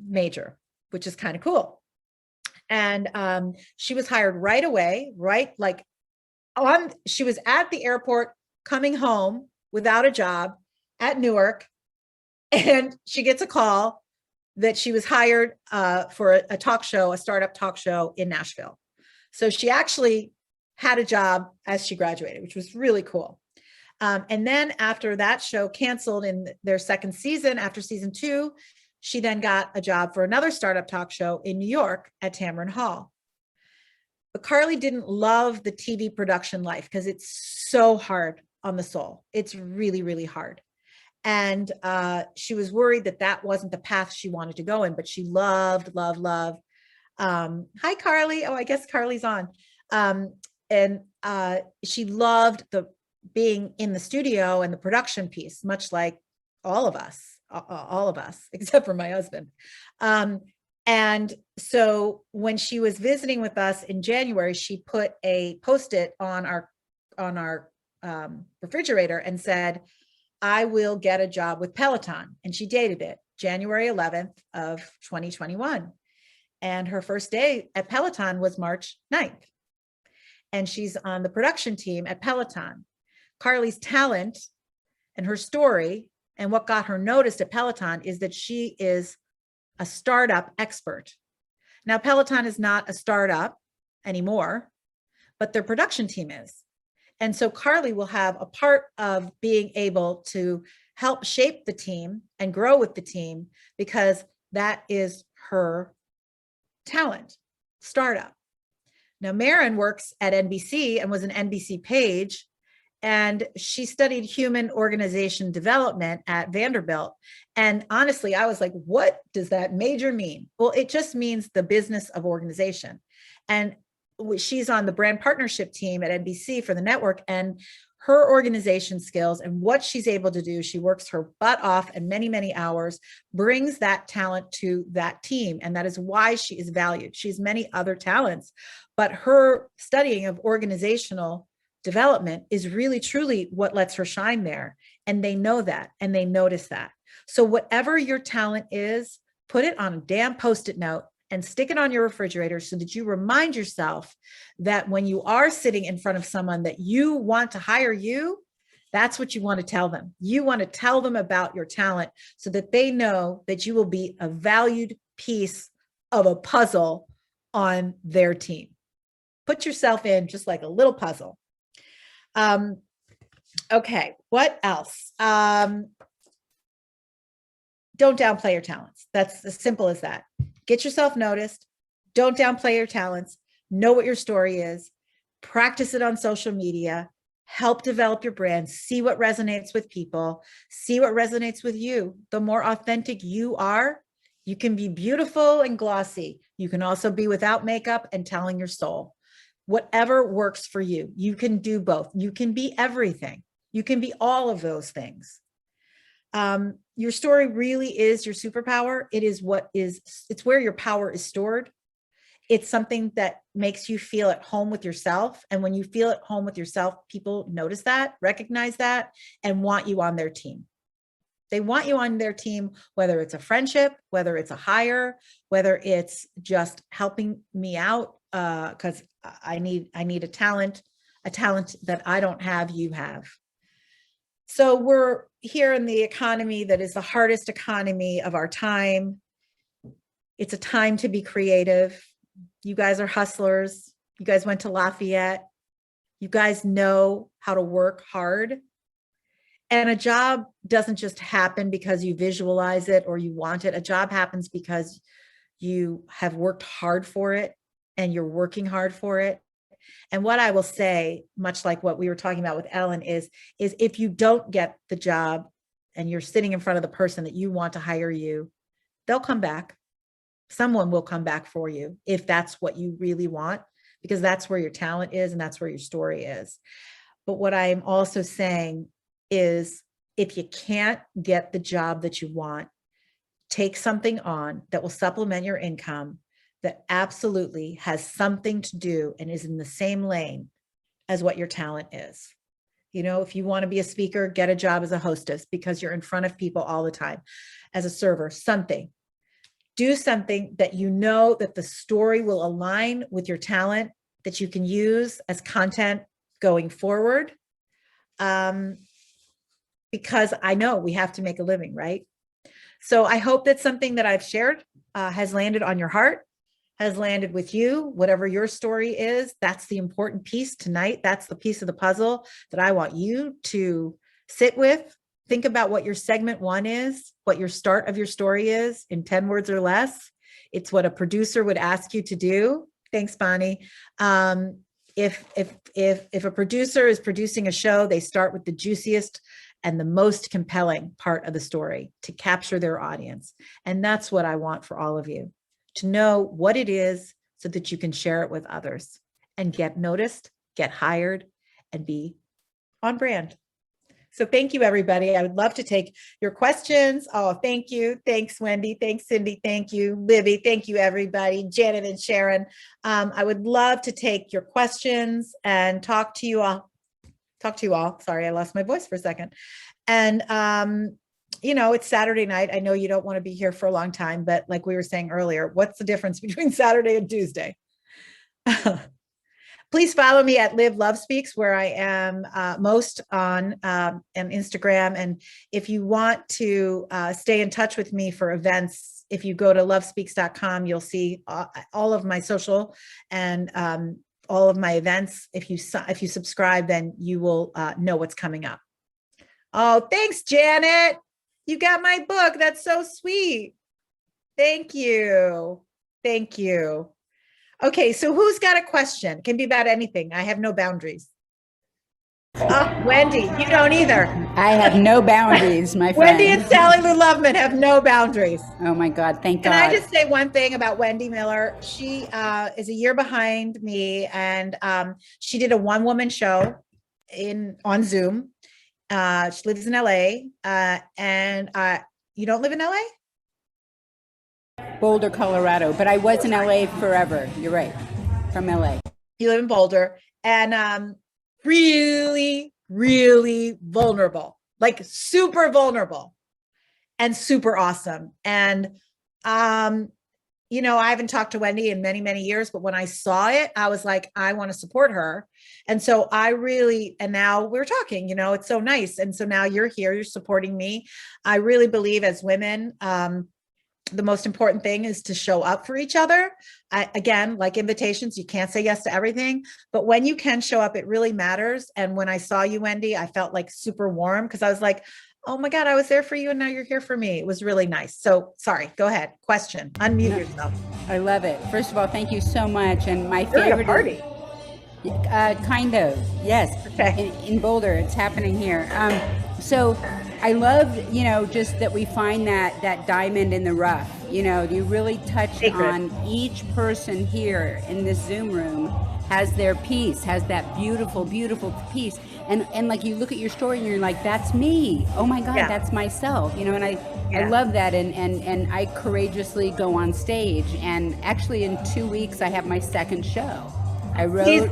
major, which is kind of cool. And she was hired right away, she was at the airport coming home without a job at Newark, and she gets a call that she was hired for a talk show, a startup talk show in Nashville. So she actually had a job as she graduated, which was really cool. And then after that show canceled in their second season, after season 2, she then got a job for another startup talk show in New York at Tamron Hall. But Carly didn't love the TV production life because it's so hard on the soul. It's really, really hard. And she was worried that that wasn't the path she wanted to go in, but she loved. Hi, Carly. Oh, I guess Carly's on. And she loved being in the studio and the production piece, much like all of us, except for my husband. And so when she was visiting with us in January, she put a Post-it on our refrigerator and said, I will get a job with Peloton. And she dated it January 11th of 2021. And her first day at Peloton was March 9th. And she's on the production team at Peloton. Carly's talent and her story and what got her noticed at Peloton is that she is a startup expert. Now, Peloton is not a startup anymore, but their production team is. And so Carly will have a part of being able to help shape the team and grow with the team because that is her talent, startup. Now, Maren works at NBC and was an NBC page, and she studied human organization development at Vanderbilt. And honestly, I was like, what does that major mean? Well, it just means the business of organization. And she's on the brand partnership team at NBC for the network, and her organization skills and what she's able to do, she works her butt off and many, many hours, brings that talent to that team. And that is why she is valued. She has many other talents, but her studying of organizational development is really, truly what lets her shine there. And they know that, and they notice that. So whatever your talent is, put it on a damn Post-it note and stick it on your refrigerator so that you remind yourself that when you are sitting in front of someone that you want to hire you, that's what you want to tell them. You want to tell them about your talent so that they know that you will be a valued piece of a puzzle on their team. Put yourself in just like a little puzzle. Okay, what else? Don't downplay your talents. That's as simple as that. Get yourself noticed. Don't downplay your talents. Know what your story is. Practice it on social media. Help develop your brand. See what resonates with people. See what resonates with you. The more authentic you are, you can be beautiful and glossy. You can also be without makeup and telling your soul. Whatever works for you, you can do both. You can be everything. You can be all of those things. Your story really is your superpower. It's where your power is stored. It's something that makes you feel at home with yourself. And when you feel at home with yourself, people notice that, recognize that, and want you on their team. They want you on their team, whether it's a friendship, whether it's a hire, whether it's just helping me out because I need a talent that I don't have, you have. So we're here in the economy that is the hardest economy of our time. It's a time to be creative. You guys are hustlers. You guys went to Lafayette. You guys know how to work hard. And a job doesn't just happen because you visualize it or you want it. A job happens because you have worked hard for it and you're working hard for it. And what I will say, much like what we were talking about with Ellen, is if you don't get the job and you're sitting in front of the person that you want to hire you, they'll come back. Someone will come back for you if that's what you really want, because that's where your talent is and that's where your story is. But what I'm also saying is if you can't get the job that you want, take something on that will supplement your income, that absolutely has something to do and is in the same lane as what your talent is. You know, if you want to be a speaker, get a job as a hostess because you're in front of people all the time. As a server, something. Do something that you know that the story will align with your talent, that you can use as content going forward. Because I know we have to make a living, right? So I hope that something that I've shared has landed on your heart, has landed with you, whatever your story is. That's the important piece tonight. That's the piece of the puzzle that I want you to sit with. Think about what your segment 1 is, what your start of your story is in 10 words or less. It's what a producer would ask you to do. Thanks, Bonnie. If a producer is producing a show, they start with the juiciest and the most compelling part of the story to capture their audience. And that's what I want for all of you, to know what it is so that you can share it with others and get noticed, get hired, and be on brand. So thank you, everybody. I would love to take your questions. Oh, thank you. Thanks, Wendy. Thanks, Cindy. Thank you, Libby. Thank you, everybody. Janet and Sharon. I would love to take your questions and talk to you all. Sorry, I lost my voice for a second. And, you know, it's Saturday night. I know you don't want to be here for a long time, but like we were saying earlier, what's the difference between Saturday and Tuesday? Please follow me at Live Love Speaks, where I am most on Instagram. And if you want to stay in touch with me for events, if you go to lovespeaks.com, you'll see all of my social and all of my events. If you subscribe, then you will know what's coming up. Oh, thanks, Janet. You got my book. That's so sweet. Thank you. Thank you. Okay, so who's got a question? It can be about anything. I have no boundaries. Oh, Wendy, you don't either. I have no boundaries, my friend. Wendy and Sally Lou Loveman have no boundaries. Oh my God, thank God. Can I just say one thing about Wendy Miller? She is a year behind me, and she did a one-woman show on Zoom. She lives in LA, and you don't live in LA? Boulder, Colorado, but I was in LA forever. You're right, from LA. You live in Boulder, and really, really vulnerable, like super vulnerable and super awesome. And, you know, I haven't talked to Wendy in many, many years, but when I saw it, I was like, I want to support her. And so and now we're talking, you know, it's so nice. And so now you're here, you're supporting me. I really believe as women, the most important thing is to show up for each other. Again, like invitations, you can't say yes to everything, but when you can show up, it really matters. And when I saw you, Wendy, I felt like super warm because I was like, oh my God, I was there for you and now you're here for me. It was really nice. So sorry, go ahead. Question, unmute yourself. I love it. First of all, thank you so much. And my You're favorite at a party. Kind of, yes. Okay. In Boulder, it's happening here. So I love, you know, just that we find that diamond in the rough. You know, you really touch on each person here in this Zoom room has their piece, has that beautiful, beautiful piece. And like you look at your story and you're like, that's me. Oh my God, that's myself. You know, and I love that. And I courageously go on stage. And actually in 2 weeks, I have my second show. I wrote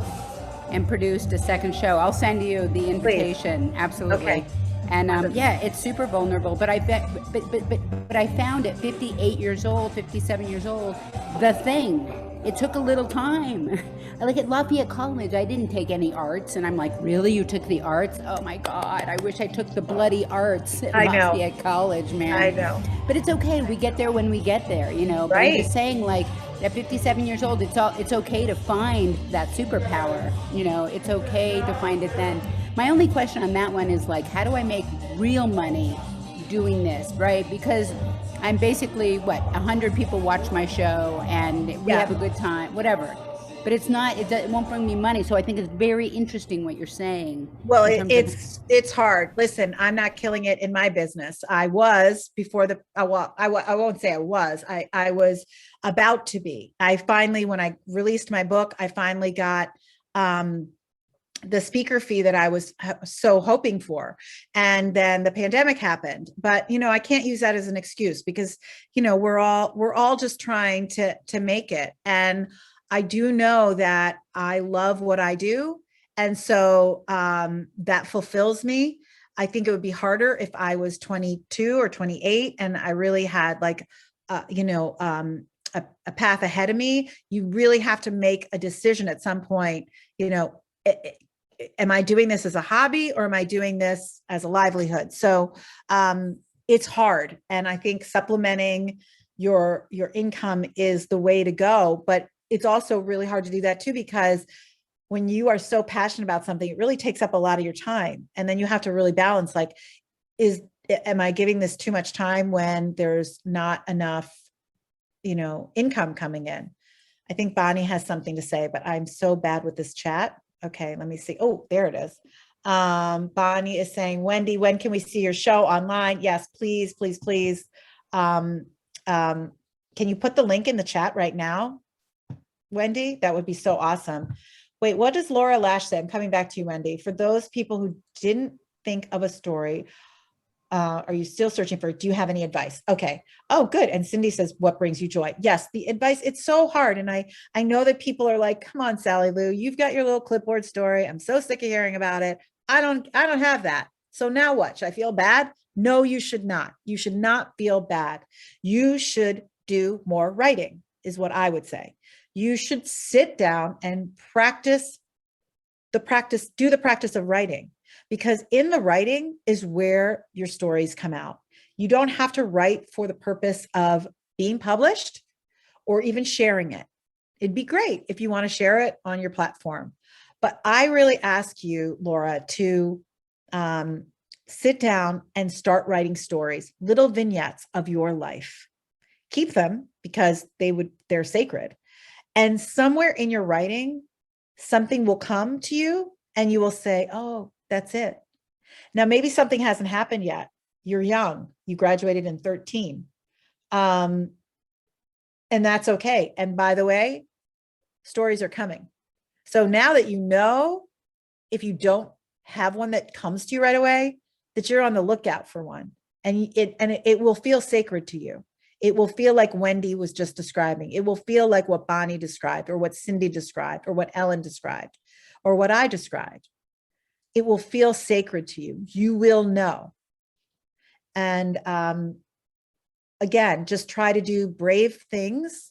and produced a second show. I'll send you the invitation. Please. Absolutely. Okay. And yeah, it's super vulnerable, but I bet, but I found at 58 years old, 57 years old, the thing, it took a little time. Like at Lafayette College, I didn't take any arts, and I'm like, really? You took the arts? Oh my God, I wish I took the bloody arts at Lafayette College, man. I know. But it's okay. We get there when we get there, you know. But I'm just saying, like, at 57 years old, it's okay to find that superpower. You know, it's okay to find it then. My only question on that one is like, how do I make real money doing this, right? Because I'm basically, 100 people watch my show and we have a good time, whatever. But it's not, it won't bring me money. So I think it's very interesting what you're saying. Well, it's hard. Listen, I'm not killing it in my business. I was before I won't say I was about to be. I finally, when I released my book, I finally got, the speaker fee that I was so hoping for. And then the pandemic happened, but you know, I can't use that as an excuse because, you know, we're all just trying to make it. And I do know that I love what I do. And so that fulfills me. I think it would be harder if I was 22 or 28 and I really had like, a path ahead of me. You really have to make a decision at some point, you know, am I doing this as a hobby or am I doing this as a livelihood? So it's hard. And I think supplementing your income is the way to go, but it's also really hard to do that too, because when you are so passionate about something, it really takes up a lot of your time. And then you have to really balance, like, am I giving this too much time when there's not enough, you know, income coming in? I think Bonnie has something to say, but I'm so bad with this chat. Okay, let me see. Oh, there it is. Bonnie is saying, Wendy, when can we see your show online? Yes, please, please, please. Can you put the link in the chat right now, Wendy? That would be so awesome. Wait, what does Laura Lash say? I'm coming back to you, Wendy. For those people who didn't think of a story, are you still searching for, do you have any advice? Okay. Oh, good. And Cindy says, what brings you joy? Yes, the advice, it's so hard. And I know that people are like, come on, Sally Lou, you've got your little clipboard story. I'm so sick of hearing about it. I don't have that. So now what? Should I feel bad? No, you should not. You should not feel bad. You should do more writing is what I would say. You should sit down and do the practice of writing. Because in the writing is where your stories come out. You don't have to write for the purpose of being published or even sharing it. It'd be great if you want to share it on your platform. But I really ask you, Laura, to sit down and start writing stories, little vignettes of your life. Keep them because they're sacred. And somewhere in your writing, something will come to you and you will say, oh, that's it. Now, maybe something hasn't happened yet. You're young. You graduated in 13. And that's okay. And by the way, stories are coming. So now that you know, if you don't have one that comes to you right away, that you're on the lookout for one. And it will feel sacred to you. It will feel like Wendy was just describing. It will feel like what Bonnie described or what Cindy described or what Ellen described or what I described. It will feel sacred to you. You will know. And again, just try to do brave things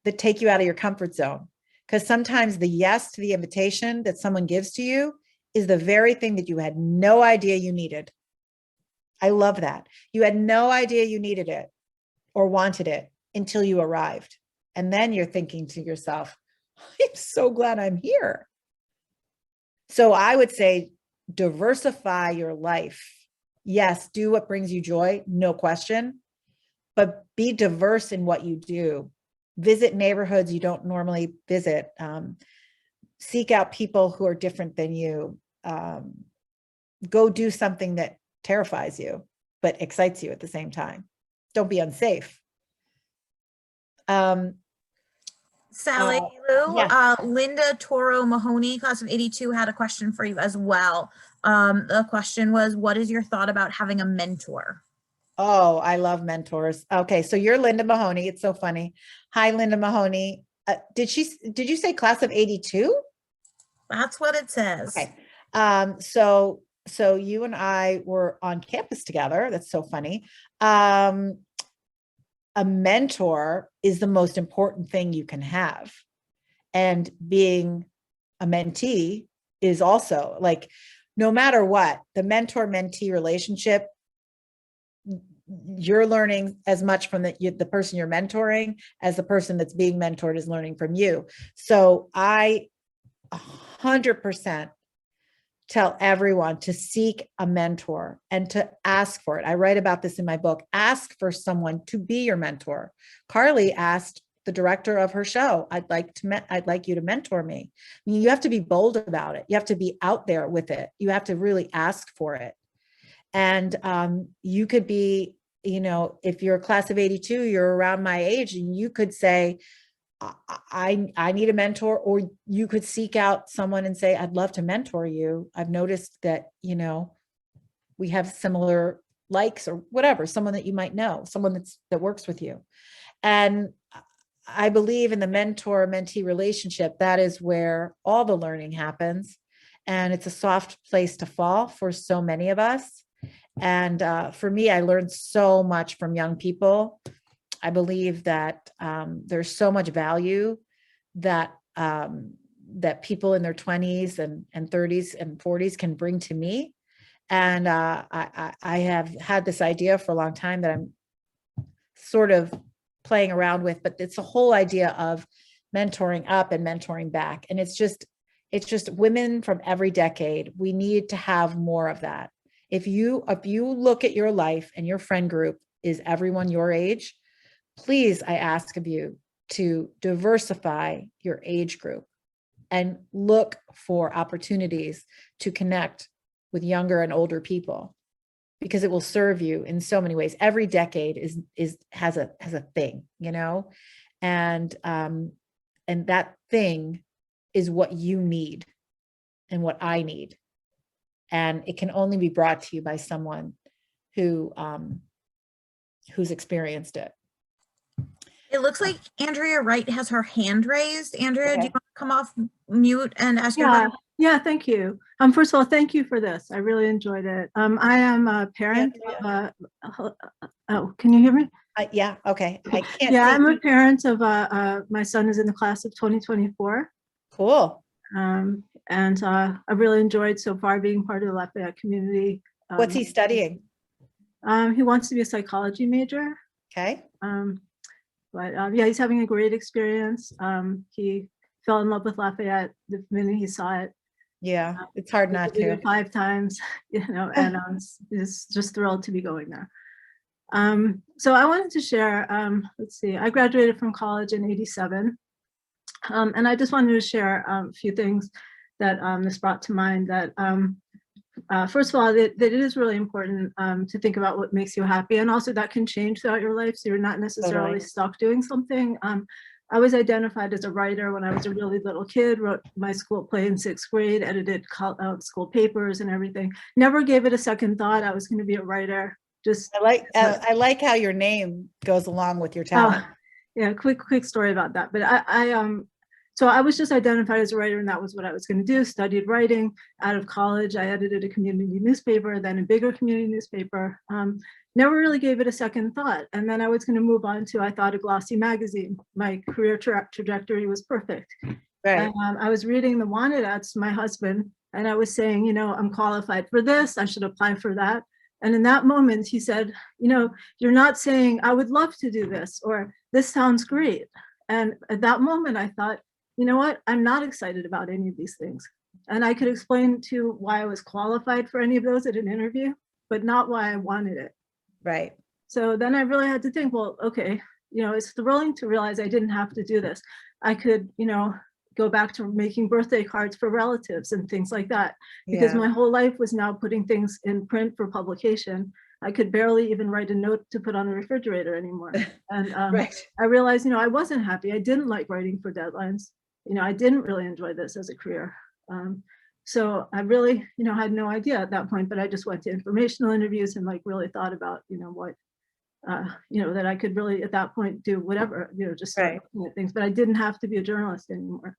that take you out of your comfort zone. Because sometimes the yes to the invitation that someone gives to you is the very thing that you had no idea you needed. I love that. You had no idea you needed it or wanted it until you arrived. And then you're thinking to yourself, I'm so glad I'm here. So I would say, diversify your life. Yes, do what brings you joy, no question, but be diverse in what you do. Visit neighborhoods you don't normally visit. Seek out people who are different than you. Go do something that terrifies you, but excites you at the same time. Don't be unsafe. Sally Lou, yes. Linda Toro Mahoney, class of 82, had a question for you as well. The question was, what is your thought about having a mentor? Oh, I love mentors. Okay, so you're Linda Mahoney. It's so funny. Hi, Linda Mahoney. Did you say class of 82? That's what it says. Okay. So you and I were on campus together. That's so funny. a mentor is the most important thing you can have. And being a mentee is also like, no matter what, the mentor-mentee relationship, you're learning as much from the person you're mentoring as the person that's being mentored is learning from you. So I 100% tell everyone to seek a mentor and to ask for it. I write about this in my book. Ask for someone to be your mentor. Carly asked the director of her show, I'd like you to mentor me. I mean, you have to be bold about it. You have to be out there with it. You have to really ask for it. And you could be, if you're a class of 82, you're around my age, and you could say, I need a mentor, or you could seek out someone and say, I'd love to mentor you. I've noticed that, we have similar likes or whatever, someone that you might know, someone that works with you. And I believe in the mentor-mentee relationship. That is where all the learning happens. And it's a soft place to fall for so many of us. And for me, I learned so much from young people. I believe that there's so much value that that people in their 20s and 30s and 40s can bring to me. And I have had this idea for a long time that I'm sort of playing around with, but it's a whole idea of mentoring up and mentoring back. And it's just women from every decade. We need to have more of that. If you look at your life and your friend group is everyone your age, please, I ask of you to diversify your age group and look for opportunities to connect with younger and older people, because it will serve you in so many ways. Every decade has a thing, and that thing is what you need and what I need. And it can only be brought to you by someone who's experienced it. It looks like Andrea Wright has her hand raised. Andrea, Okay. do you want to come off mute and ask your Yeah, question? yeah, thank you. First of all, thank you for this. I really enjoyed it. I am a parent of oh, can you hear me? Yeah, okay. I can't Yeah, see. I'm a parent of my son is in the class of 2024. Cool. And I really enjoyed so far being part of the Lafayette community. What's he studying? He wants to be a psychology major. Okay. But yeah, he's having a great experience. He fell in love with Lafayette the minute he saw it. Yeah, it's hard not to. 5 times, and he's just thrilled to be going there. So I wanted to share, let's see, I graduated from college in '87. And I just wanted to share a few things that this brought to mind. That first of all, that it is really important to think about what makes you happy, and also that can change throughout your life, so you're not necessarily stuck doing something. I was identified as a writer when I was a really little kid, wrote my school play in 6th grade, edited school papers and everything. Never gave it a second thought I was going to be a writer. Just I like how your name goes along with your talent. Yeah, quick story about that. But so I was just identified as a writer, and that was what I was going to do. Studied writing. Out of college, I edited a community newspaper, then a bigger community newspaper. Never really gave it a second thought. And then I was going to move on to, I thought, a glossy magazine. My career trajectory was perfect. Right. And I was reading the wanted ads to my husband, and I was saying, I'm qualified for this. I should apply for that. And in that moment, he said, you're not saying, I would love to do this, or this sounds great. And at that moment, I thought, you know what? I'm not excited about any of these things. And I could explain to why I was qualified for any of those at an interview, but not why I wanted it. Right. So then I really had to think, well, okay, it's thrilling to realize I didn't have to do this. I could, go back to making birthday cards for relatives and things like that, because my whole life was now putting things in print for publication. I could barely even write a note to put on the refrigerator anymore. And I realized, I wasn't happy. I didn't like writing for deadlines. I didn't really enjoy this as a career. So I really, had no idea at that point, but I just went to informational interviews and really thought about, what, that I could really at that point do whatever, just start looking at things, but I didn't have to be a journalist anymore.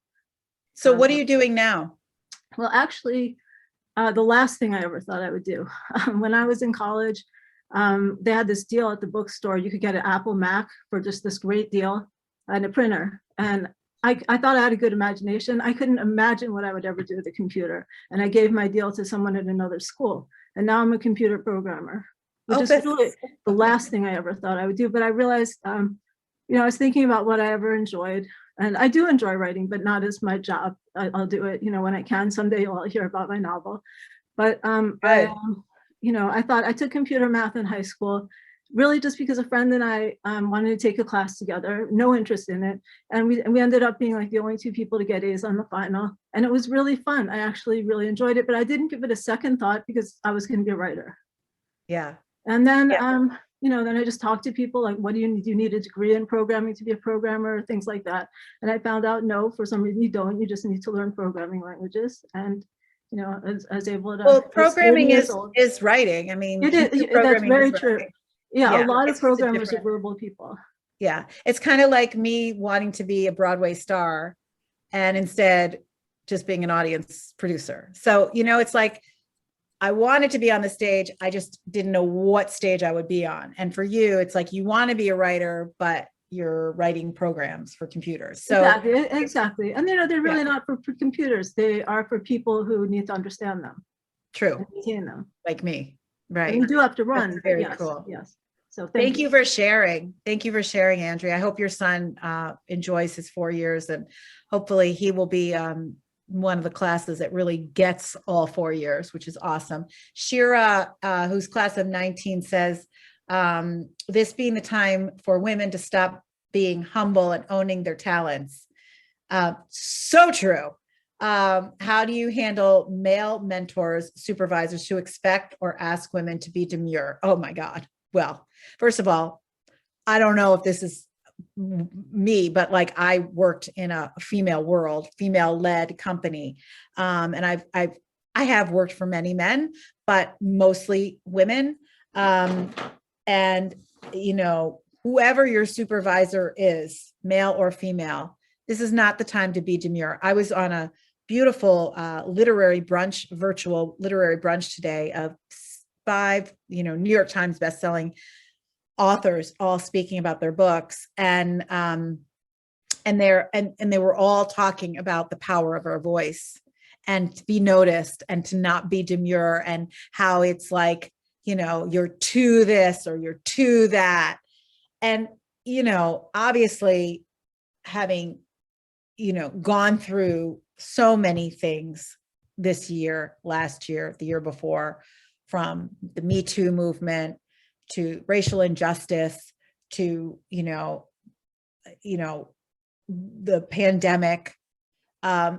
So what are you doing now? Well, actually, the last thing I ever thought I would do. When I was in college, they had this deal at the bookstore. You could get an Apple Mac for just this great deal and a printer. And I thought I had a good imagination. I couldn't imagine what I would ever do with a computer. And I gave my deal to someone at another school. And now I'm a computer programmer, which is really the last thing I ever thought I would do. But I realized, I was thinking about what I ever enjoyed. And I do enjoy writing, but not as my job. I'll do it, when I can. Someday you'll hear about my novel. But I thought I took computer math in high school, really just because a friend and I wanted to take a class together, no interest in it. And we ended up being like the only two people to get A's on the final. And it was really fun. I actually really enjoyed it, but I didn't give it a second thought because I was going to be a writer. Yeah. And then, then I just talked to people like, what do you need? Do you need a degree in programming to be a programmer? Things like that. And I found out, no, for some reason you don't. You just need to learn programming languages. And I was able to. Well, programming is writing. I mean, it is. That's very true. Yeah, a lot of programmers are verbal people. Yeah, it's kind of like me wanting to be a Broadway star and instead just being an audience producer. So, it's like I wanted to be on the stage. I just didn't know what stage I would be on. And for you, it's like you want to be a writer, but you're writing programs for computers. So exactly. And they're really not for computers. They are for people who need to understand them. True. And maintain them. Like me. Right. And you do have to run. That's very cool. Yes. So thank you for sharing. Thank you for sharing, Andrea. I hope your son enjoys his 4 years, and hopefully he will be one of the classes that really gets all 4 years, which is awesome. Shira, who's class of 19, says, this being the time for women to stop being humble and owning their talents. So true. How do you handle male mentors, supervisors who expect or ask women to be demure? Oh my God. Well, first of all, I don't know if this is me, but like I worked in a female world, female-led company. And I have worked for many men, but mostly women. And, whoever your supervisor is, male or female, this is not the time to be demure. I was on a beautiful virtual literary brunch today of 5, New York Times bestselling authors all speaking about their books. And they were all talking about the power of our voice and to be noticed and to not be demure, and how it's like, you're to this or you're to that. And, obviously having, gone through so many things this year, last year, the year before, from the Me Too movement to racial injustice to, the pandemic.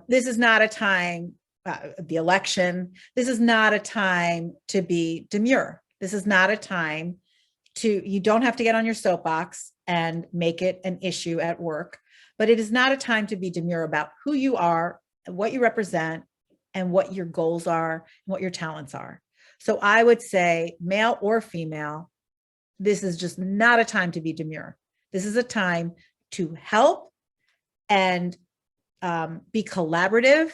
This is not a time, the election, this is not a time to be demure. This is not a time you don't have to get on your soapbox and make it an issue at work, but it is not a time to be demure about who you are and what you represent and what your goals are and what your talents are. So I would say, male or female, this is just not a time to be demure. This is a time to help and be collaborative.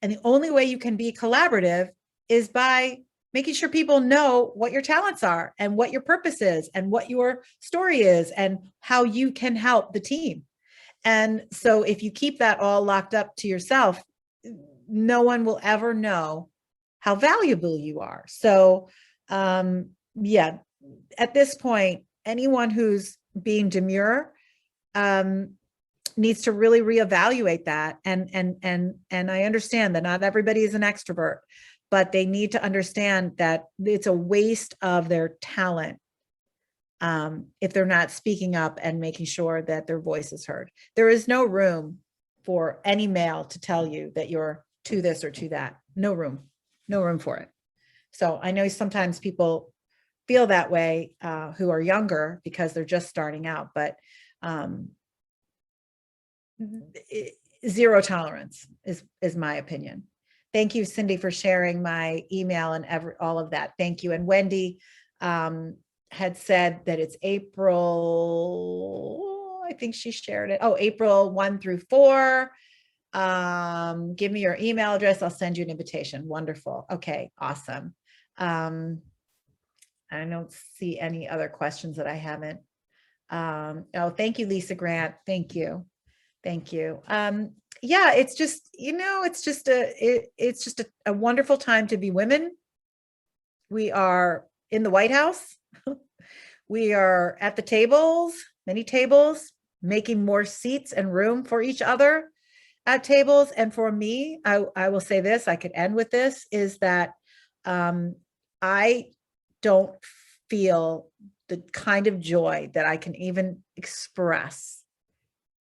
And the only way you can be collaborative is by making sure people know what your talents are and what your purpose is and what your story is and how you can help the team. And so if you keep that all locked up to yourself, no one will ever know how valuable you are. So at this point, anyone who's being demure needs to really reevaluate that. And I understand that not everybody is an extrovert, but they need to understand that it's a waste of their talent if they're not speaking up and making sure that their voice is heard. There is no room for any male to tell you that you're to this or to that. No room for it. So I know sometimes people feel that way who are younger because they're just starting out, but zero tolerance is my opinion. Thank you, Cindy, for sharing my email and all of that. Thank you. And Wendy had said that it's April, I think she shared it. Oh, April 1 through 4. Give me your email address. I'll send you an invitation. Wonderful. Okay, awesome. I don't see any other questions that I haven't. Oh, thank you, Lisa Grant. Thank you. Thank you. Yeah, it's just, it's just a wonderful time to be women. We are in the White House. We are at the tables, many tables, making more seats and room for each other at tables. And for me, I will say this, I could end with this, is that I don't feel the kind of joy that I can even express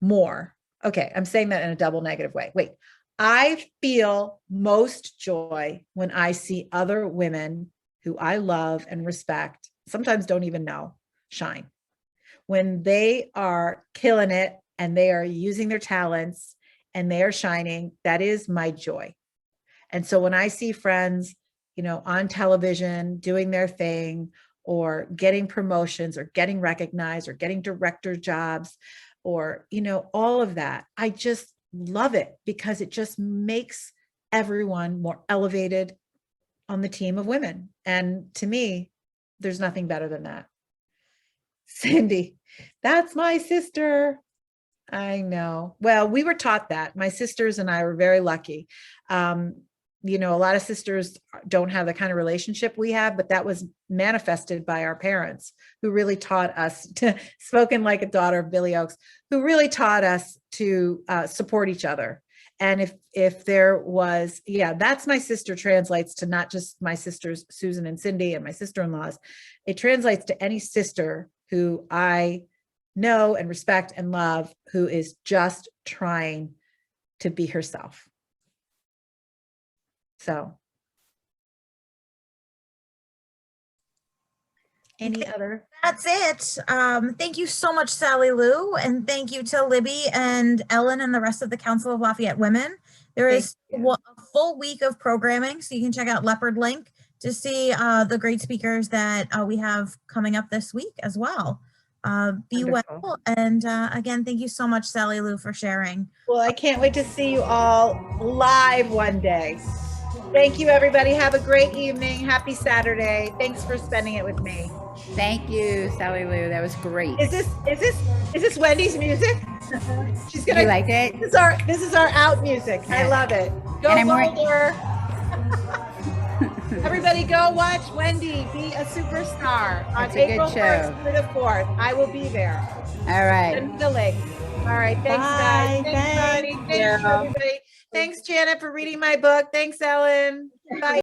more. Okay, I'm saying that in a double negative way. Wait, I feel most joy when I see other women who I love and respect, sometimes don't even know, shine. When they are killing it and they are using their talents and they are shining, that is my joy. And so when I see friends, on television doing their thing, or getting promotions, or getting recognized, or getting director jobs, or, all of that, I just love it, because it just makes everyone more elevated on the team of women. And to me, there's nothing better than that. Cindy, that's my sister. I know. Well, we were taught that. My sisters and I were very lucky. A lot of sisters don't have the kind of relationship we have, but that was manifested by our parents, who really taught us to, spoken like a daughter of Billy Oaks, who really taught us to support each other. And if there was, that's my sister translates to not just my sisters, Susan and Cindy, and my sister-in-laws. It translates to any sister who I know and respect and love, who is just trying to be herself. So, any other? That's it. Thank you so much, Sally Lou, and thank you to Libby and Ellen and the rest of the Council of Lafayette Women. There is a full week of programming, so you can check out Leopard Link to see the great speakers that we have coming up this week as well. Be Wonderful. well, and again, thank you so much, Sally Lou, for sharing. Well, I can't wait to see you all live one day. Thank you, everybody. Have a great evening. Happy Saturday. Thanks for spending it with me. Thank you, Sally Lou. That was great. Is this Wendy's music? She's gonna. You like it? This is our out music. I love it. Go Boulder. Everybody, go watch Wendy Be a Superstar on April 1st through the 4th. I will be there. All right. Send the link. All right. Thanks, guys. Thanks, Bonnie. Thanks, everybody. Thanks, Janet, for reading my book. Thanks, Ellen. Bye.